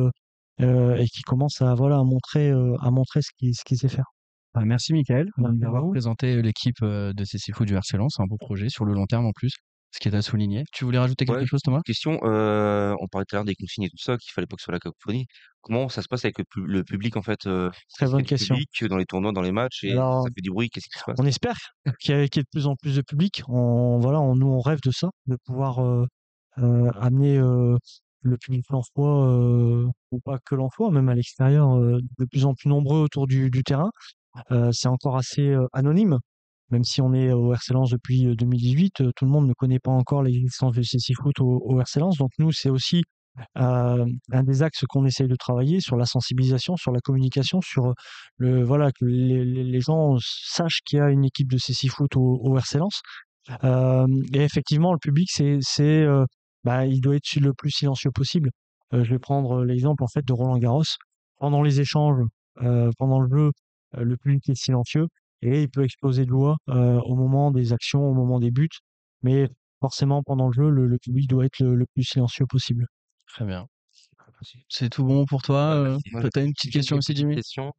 et qui commence à montrer ce qu'il sait faire. Merci Mickaël Merci à d'avoir vous. présenté l'équipe de CC Foot du RC Lens. C'est un beau projet sur le long terme en plus. ce qui est à souligner. Tu voulais rajouter quelque Ouais, chose, Thomas? question, on parlait tout à l'heure des consignes et tout ça, qu'il fallait pas que ce soit la cacophonie. Comment ça se passe avec le public en fait? Très Est-ce qu'il y a bonne du question. public dans les tournois, dans les matchs et Alors, ça fait du bruit? Qu'est-ce qui se passe? on espère qu'il y ait de plus en plus de public. Nous, on rêve de ça, de pouvoir amener le public lensois, ou pas que lensois, même à l'extérieur, de plus en plus nombreux autour du terrain. C'est encore assez anonyme, même si on est au RC Lens depuis 2018. Tout le monde ne connaît pas encore l'existence de CC Foot au RC Lens. Donc nous, c'est aussi un des axes qu'on essaye de travailler sur la sensibilisation, sur la communication, sur voilà, que les gens sachent qu'il y a une équipe de CC Foot au RC Lens. Et effectivement, le public, il doit être le plus silencieux possible. Je vais prendre l'exemple en fait de Roland Garros. Pendant les échanges, pendant le jeu, le public est silencieux et il peut exploser de joie au moment des actions, au moment des buts. Mais forcément, pendant le jeu, le public doit être le plus silencieux possible. Très bien. C'est tout bon pour toi? Ouais, merci. Moi, Toi, t'as une petite juste question des aussi, petites Jimmy? questions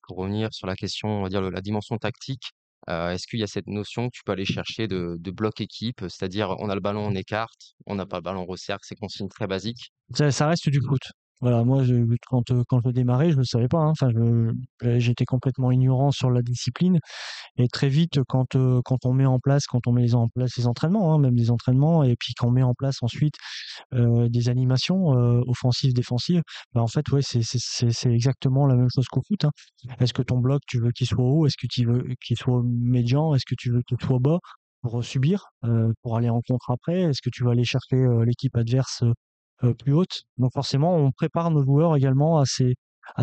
pour revenir sur la question, on va dire la dimension tactique. Est-ce qu'il y a cette notion que tu peux aller chercher de bloc équipe, c'est-à-dire on a le ballon, on écarte, on n'a pas le ballon, on recercle, ces consignes très basiques. Ça reste du foot. Voilà, moi, quand je démarrais, je ne savais pas, hein. Enfin, j'étais complètement ignorant sur la discipline. Et très vite, quand on met en place, quand on met en place les entraînements, hein, même les entraînements, et puis qu'on met en place ensuite des animations offensives, défensives, bah en fait, ouais, c'est exactement la même chose qu'au foot, hein. Est-ce que ton bloc, tu veux qu'il soit haut? Est-ce que tu veux qu'il soit médian? Est-ce que tu veux qu'il soit bas pour subir, pour aller en contre après? Est-ce que tu vas aller chercher l'équipe adverse plus haute? Donc forcément, on prépare nos joueurs également à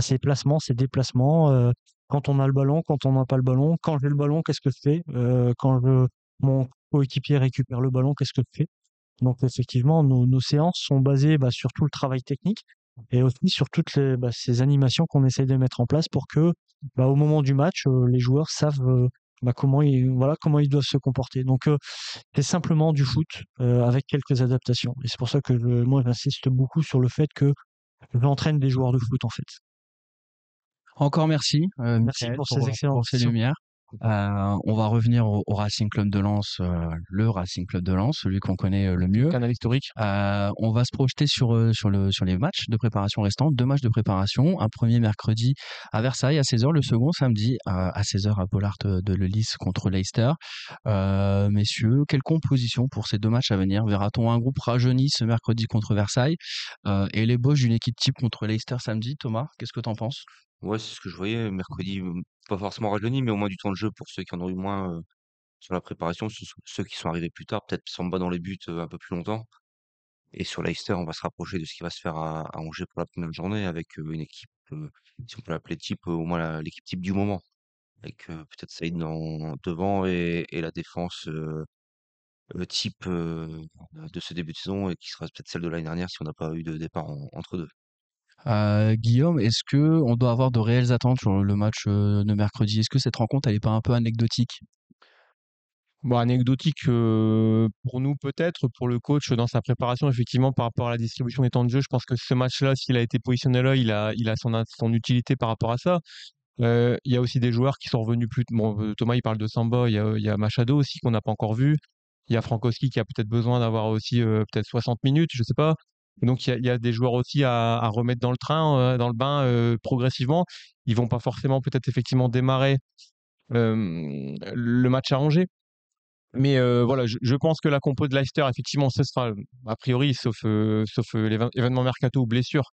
ces placements, ces déplacements. Quand on a le ballon, quand on n'a pas le ballon, quand j'ai le ballon, qu'est-ce que je fais? Mon coéquipier récupère le ballon, qu'est-ce que je fais? Donc effectivement, nos séances sont basées sur tout le travail technique et aussi sur toutes ces animations qu'on essaye de mettre en place pour que au moment du match, les joueurs savent comment ils doivent se comporter. Donc c'est simplement du foot avec quelques adaptations. Et c'est pour ça que moi j'insiste beaucoup sur le fait que j'entraîne des joueurs de foot en fait. Encore merci, Merci Michael, pour ces excellentes pour ces questions. lumières. On va revenir au Racing Club de Lens, le Racing Club de Lens, celui qu'on connaît le mieux. Canal historique. On va se projeter sur les matchs de préparation restants. 2 matchs de préparation. Un premier mercredi à Versailles à 16h, le second samedi à 16h à Bollaert de Lellis contre Leicester. Messieurs, quelle composition pour ces 2 matchs à venir? Verra-t-on un groupe rajeuni ce mercredi contre Versailles et l'ébauche d'une équipe type contre Leicester samedi? Thomas, qu'est-ce que t'en penses? Ouais, c'est ce que je voyais mercredi, pas forcément rajeuni, mais au moins du temps de jeu pour ceux qui en ont eu moins, sur la préparation, ceux qui sont arrivés plus tard, peut-être Samba dans les buts, un peu plus longtemps. Et sur Leicester, on va se rapprocher de ce qui va se faire à Angers pour la première journée avec, une équipe, si on peut l'appeler type, au moins l'équipe type du moment. Avec, peut-être Saïd devant et la défense, type, de ce début de saison et qui sera peut-être celle de l'année dernière si on n'a pas eu de départ entre deux. Guillaume, est-ce que on doit avoir de réelles attentes sur le match de mercredi? Est-ce que cette rencontre, elle est pas un peu anecdotique? Bon, anecdotique pour nous peut-être, pour le coach dans sa préparation, effectivement, par rapport à la distribution des temps de jeu, je pense que ce match-là, s'il a été positionné là, il a son utilité par rapport à ça. Il y a aussi des joueurs qui sont revenus plus. Bon, Thomas, il parle de Samba, il y a Machado aussi qu'on n'a pas encore vu. Il y a Frankowski qui a peut-être besoin d'avoir aussi peut-être 60 minutes, je sais pas. Et donc il y a des joueurs aussi à remettre dans le train, dans le bain progressivement. Ils vont pas forcément peut-être effectivement démarrer le match à Angers. Mais voilà, je pense que la compo de Leicester, effectivement, ce sera a priori, sauf événement mercato ou blessure,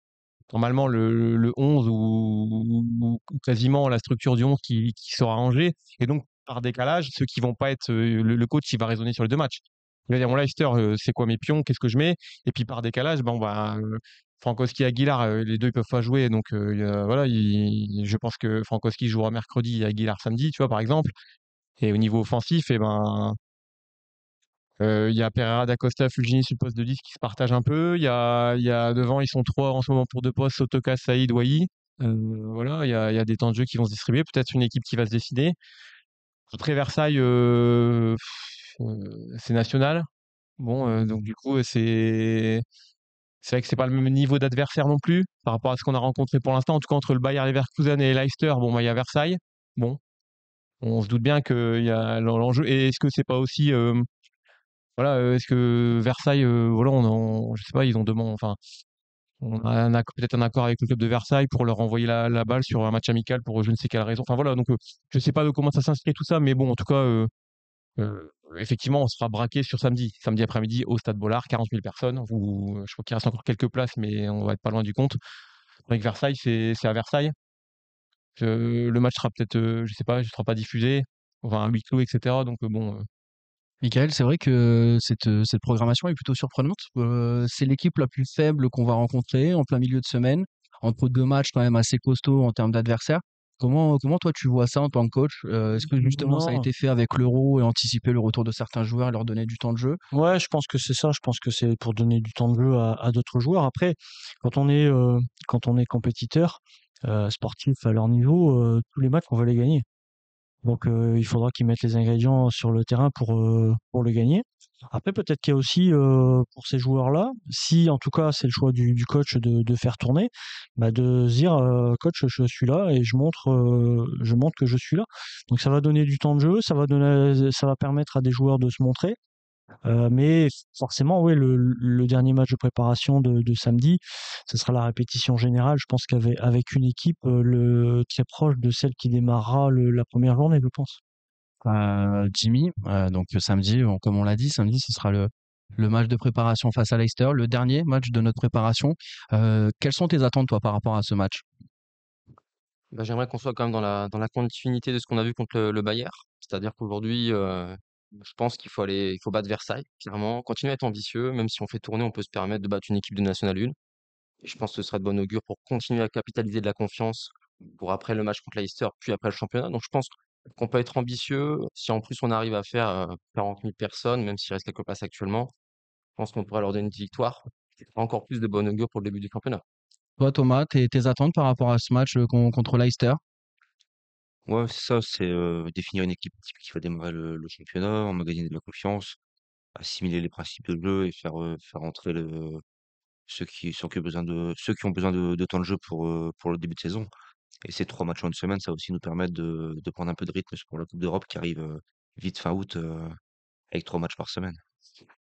normalement le 11 ou quasiment la structure du 11 qui sera rangée. Et donc, par décalage, ceux qui vont pas être le coach, il va raisonner sur les 2 matchs. Il va dire: «Bon Leicester, c'est quoi mes pions? Qu'est-ce que je mets?» Et puis par décalage, ben, Frankowski, Aguilar, les 2 ils peuvent pas jouer. Donc voilà, je pense que Frankowski jouera mercredi et Aguilar samedi, tu vois, par exemple. Et au niveau offensif, et ben, il y a Pereira da Costa, Fulgini sur le poste de 10 qui se partagent un peu. Il y a devant, ils sont 3 en ce moment pour 2 postes, Sotoka, Saïd, Wai. Voilà, il y a des temps de jeu qui vont se distribuer, peut-être une équipe qui va se décider. Après Versailles, c'est national. Bon, donc du coup, c'est vrai que c'est pas le même niveau d'adversaire non plus par rapport à ce qu'on a rencontré pour l'instant. En tout cas, entre le Bayer Leverkusen et Leicester, bon, il y a Versailles. Bon, on se doute bien qu'il y a l'enjeu. Et est-ce que c'est pas aussi voilà, est-ce que Versailles, voilà, je sais pas, ils ont demandé, enfin, on a peut-être un accord avec le club de Versailles pour leur envoyer la balle sur un match amical pour je ne sais quelle raison. Enfin voilà, donc je sais pas de comment ça s'inscrit tout ça, mais bon, en tout cas, effectivement, on sera braqué sur samedi après-midi au Stade Bollard, 40 000 personnes. Je crois qu'il reste encore quelques places, mais on va être pas loin du compte. Avec Versailles, c'est à Versailles. Le match sera peut-être, je sais pas, ne sera pas diffusé, enfin un huis clos, etc. Donc bon, Michael, c'est vrai que cette programmation est plutôt surprenante. C'est l'équipe la plus faible qu'on va rencontrer en plein milieu de semaine, entre deux matchs quand même assez costauds en termes d'adversaires. Comment toi tu vois ça en tant que coach? Est-ce que justement ça a Non, été fait avec l'Euro et anticiper le retour de certains joueurs et leur donner du temps de jeu? ouais, je pense que c'est ça. Je pense que c'est pour donner du temps de jeu à d'autres joueurs. Après, quand quand on est compétiteur, sportif à leur niveau, tous les matchs, on va les gagner. Donc, il faudra qu'ils mettent les ingrédients sur le terrain pour le gagner. Après, peut-être qu'il y a aussi, pour ces joueurs-là, si en tout cas c'est le choix du coach de faire tourner, bah de se dire, coach, je suis là et je montre que je suis là. Donc ça va donner du temps de jeu, ça va permettre à des joueurs de se montrer. Mais forcément, oui, le dernier match de préparation de samedi, ce sera la répétition générale. Je pense avec une équipe très proche de celle qui démarrera la première journée, je pense. Jimmy, donc samedi, comme on l'a dit, samedi ce sera le match de préparation face à Leicester, le dernier match de notre préparation. Quelles sont tes attentes toi par rapport à ce match? Bah, j'aimerais qu'on soit quand même dans la continuité de ce qu'on a vu contre le Bayern. C'est-à-dire qu'aujourd'hui, je pense il faut battre Versailles, clairement, continuer à être ambitieux, même si on fait tourner, on peut se permettre de battre une équipe de National 1. Et je pense que ce serait de bon augure pour continuer à capitaliser de la confiance pour après le match contre Leicester, puis après le championnat. Donc je pense qu'on peut être ambitieux. Si en plus on arrive à faire 40 000 personnes, même s'il reste quelques places actuellement, je pense qu'on pourrait leur donner une victoire. Encore plus de bon augure pour le début du championnat. Toi Thomas, tes attentes par rapport à ce match contre Leicester? Ouais, c'est ça, c'est définir une équipe type qui va démarrer le championnat, emmagasiner de la confiance, assimiler les principes de jeu et faire entrer ceux qui ont besoin de temps de jeu pour le début de saison. Et ces 3 matchs en une semaine, ça va aussi nous permettre de prendre un peu de rythme pour la Coupe d'Europe qui arrive vite fin août avec 3 matchs par semaine.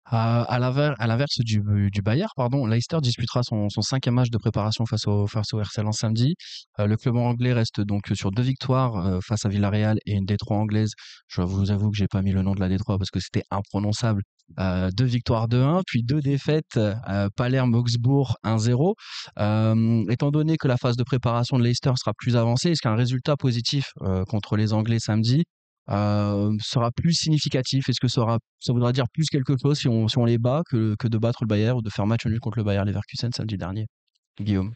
À l'inverse du Bayern, pardon, Leicester disputera son cinquième match de préparation face au RC Lens samedi. Le club anglais reste donc sur 2 victoires face à Villarreal et une D3 anglaise. Je vous avoue que j'ai pas mis le nom de la D3 parce que c'était imprononçable. 2 victoires 2-1, puis 2 défaites, Palerme-Augsbourg 1-0. Étant donné que la phase de préparation de Leicester sera plus avancée, est-ce qu'un résultat positif contre les Anglais samedi sera plus significatif? Est-ce que ça voudra dire plus quelque chose si on les bat que de battre le Bayern ou de faire match nul contre le Bayer Leverkusen samedi dernier? Guillaume.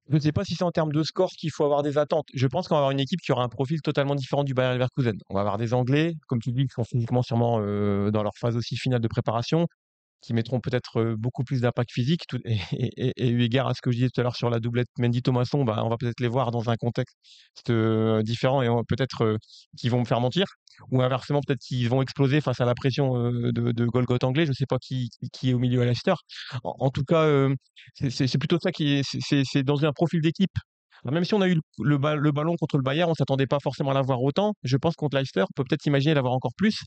je ne sais pas si c'est en termes de score qu'il faut avoir des attentes. Je pense qu'on va avoir une équipe qui aura un profil totalement différent du Bayer Leverkusen. On va avoir des Anglais, comme tu dis, qui sont physiquement sûrement dans leur phase aussi finale de préparation, qui mettront peut-être beaucoup plus d'impact physique. Et eu égard à ce que je disais tout à l'heure sur la doublette Mendy-Thomasson, bah, on va peut-être les voir dans un contexte différent et peut-être qu'ils vont me faire mentir. Ou inversement, peut-être qu'ils vont exploser face à la pression de Golgoth anglais. Je ne sais pas qui est au milieu à Leicester. En tout cas, c'est plutôt ça qui est. C'est dans un profil d'équipe. Alors, même si on a eu le ballon contre le Bayern, on ne s'attendait pas forcément à l'avoir autant. Je pense contre Leicester, on peut peut-être imaginer l'avoir encore plus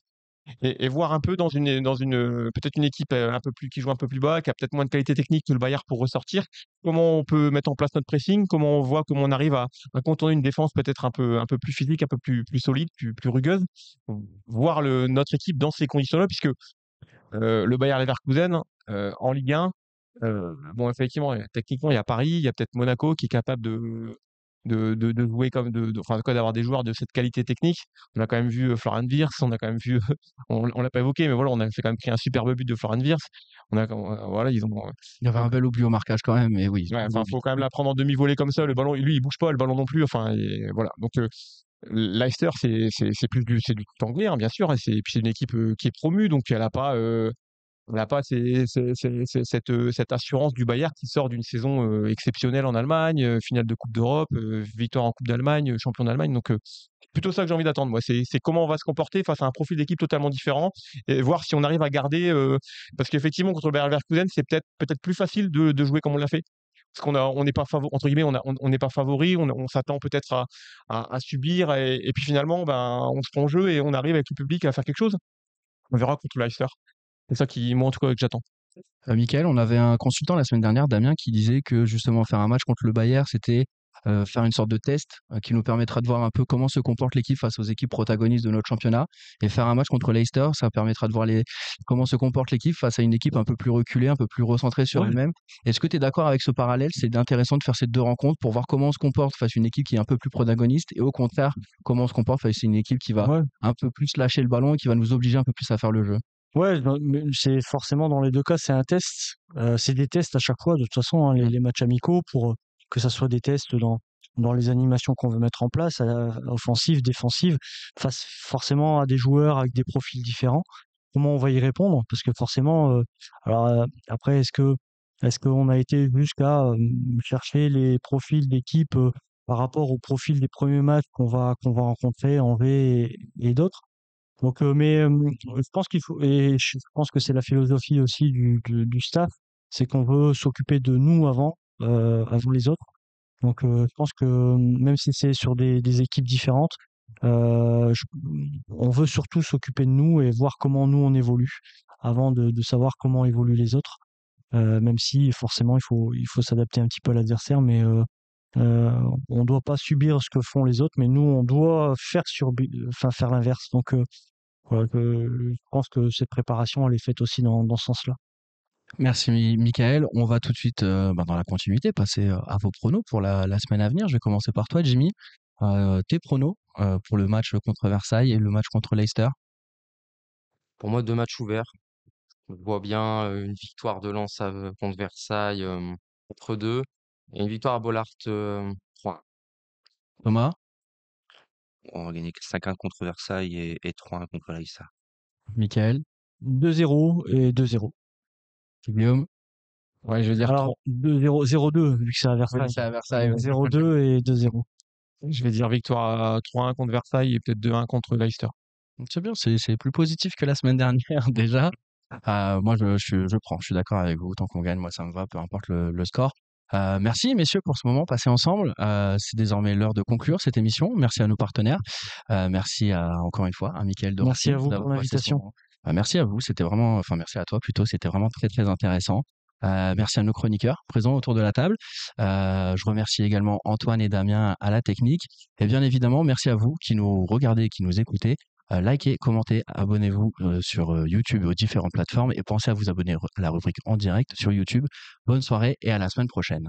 et voir un peu peut-être une équipe un peu plus qui joue un peu plus bas, qui a peut-être moins de qualité technique que le Bayern pour ressortir. Comment on peut mettre en place notre pressing, comment on arrive à contourner une défense peut-être un peu plus physique, un peu plus solide, plus rugueuse. Voir notre équipe dans ces conditions-là, puisque le Bayer Leverkusen en Ligue 1, bon effectivement, techniquement il y a Paris, il y a peut-être Monaco qui est capable de jouer enfin, en tout cas, d'avoir des joueurs de cette qualité technique. On a quand même vu Florian Wirtz, on a quand même vu, on l'a pas évoqué, mais voilà, on a fait quand même pris un superbe but de Florian Wirtz. Voilà, ils ont, Il y avait un bel oubli au marquage quand même, mais oui. ouais, enfin, faut quand même la prendre en demi-volée comme ça. Le ballon, lui, il bouge pas, le ballon non plus. Enfin, et voilà. Donc, Leicester, c'est du tout anglais, hein, bien sûr. Et puis c'est une équipe qui est promue, donc elle a pas cette assurance du Bayern qui sort d'une saison exceptionnelle en Allemagne, finale de Coupe d'Europe, victoire en Coupe d'Allemagne, champion d'Allemagne. Donc, plutôt ça que j'ai envie d'attendre, moi. C'est comment on va se comporter face à un profil d'équipe totalement différent et voir si on arrive à garder. Parce qu'effectivement, contre le Bayer Leverkusen, c'est peut-être plus facile de jouer comme on l'a fait. Parce on n'est pas favori, entre guillemets, on n'est pas favori, on s'attend peut-être à subir et puis finalement, ben, on se prend en jeu et on arrive avec le public à faire quelque chose. On verra contre Leicester. C'est ça qui, moi, en tout cas, que j'attends. Mickaël, on avait un consultant la semaine dernière, Damien, qui disait que justement faire un match contre le Bayern, c'était faire une sorte de test qui nous permettra de voir un peu comment se comporte l'équipe face aux équipes protagonistes de notre championnat. Et faire un match contre Leicester, ça permettra de voir comment se comporte l'équipe face à une équipe un peu plus reculée, un peu plus recentrée sur Ouais. elle-même. Est-ce que tu es d'accord avec ce parallèle? C'est intéressant de faire ces deux rencontres pour voir comment on se comporte face à une équipe qui est un peu plus protagoniste et au contraire, comment on se comporte face à une équipe qui va Ouais. un peu plus lâcher le ballon et qui va nous obliger un peu plus à faire le jeu. Ouais, mais c'est forcément dans les deux cas, c'est un test. C'est des tests à chaque fois, de toute façon, hein, les matchs amicaux, pour que ça soit des tests dans les animations qu'on veut mettre en place, offensives, défensives, face forcément à des joueurs avec des profils différents. Comment on va y répondre? Parce que forcément, après, est-ce qu'on a été jusqu'à chercher les profils d'équipe par rapport au profil des premiers matchs qu'on va rencontrer, Angers et d'autres? Donc, je pense qu'il faut, et je pense que c'est la philosophie aussi du staff, c'est qu'on veut s'occuper de nous avant les autres. Donc, je pense que même si c'est sur des équipes différentes, euh, je- on veut surtout s'occuper de nous et voir comment nous on évolue avant de savoir comment évoluent les autres. Même si forcément il faut s'adapter un petit peu à l'adversaire, mais on doit pas subir ce que font les autres, mais nous on doit faire l'inverse. Donc, voilà, je pense que cette préparation, elle est faite aussi dans ce sens-là. Merci Michael. On va tout de suite dans la continuité passer à vos pronos pour la semaine à venir. Je vais commencer par toi, Jimmy. Tes pronos pour le match contre Versailles et le match contre Leicester. Pour moi, 2 matchs ouverts. Je vois bien, une victoire de Lens contre Versailles, 4-2 et une victoire à Bollaert, 3-1. Thomas, On va gagner 5-1 contre Versailles et 3-1 contre Leicester. Michael, 2-0 et 2-0. Guillaume. Ouais, je vais dire Alors, 2-0, 0-2, vu que c'est à Oui, Versailles. c'est à Versailles. Ouais. 0-2 et 2-0. Je vais dire victoire à 3-1 contre Versailles et peut-être 2-1 contre Leicester. C'est bien, c'est plus positif que la semaine dernière déjà. Moi, je prends, je suis d'accord avec vous. Tant qu'on gagne, moi, ça me va, peu importe le score. Merci, messieurs, pour ce moment passé ensemble. C'est désormais l'heure de conclure cette émission. Merci à nos partenaires. Merci encore une fois à Mickaël de Merci Rossi à vous d'avoir pour passé ce l'invitation. moment. Merci à vous. C'était vraiment, enfin, merci à toi plutôt. C'était vraiment très, très intéressant. Merci à nos chroniqueurs présents autour de la table. Je remercie également Antoine et Damien à la technique. Et bien évidemment, merci à vous qui nous regardez, qui nous écoutez. Likez, commentez, abonnez-vous sur YouTube et aux différentes plateformes et pensez à vous abonner à la rubrique en direct sur YouTube. Bonne soirée et à la semaine prochaine.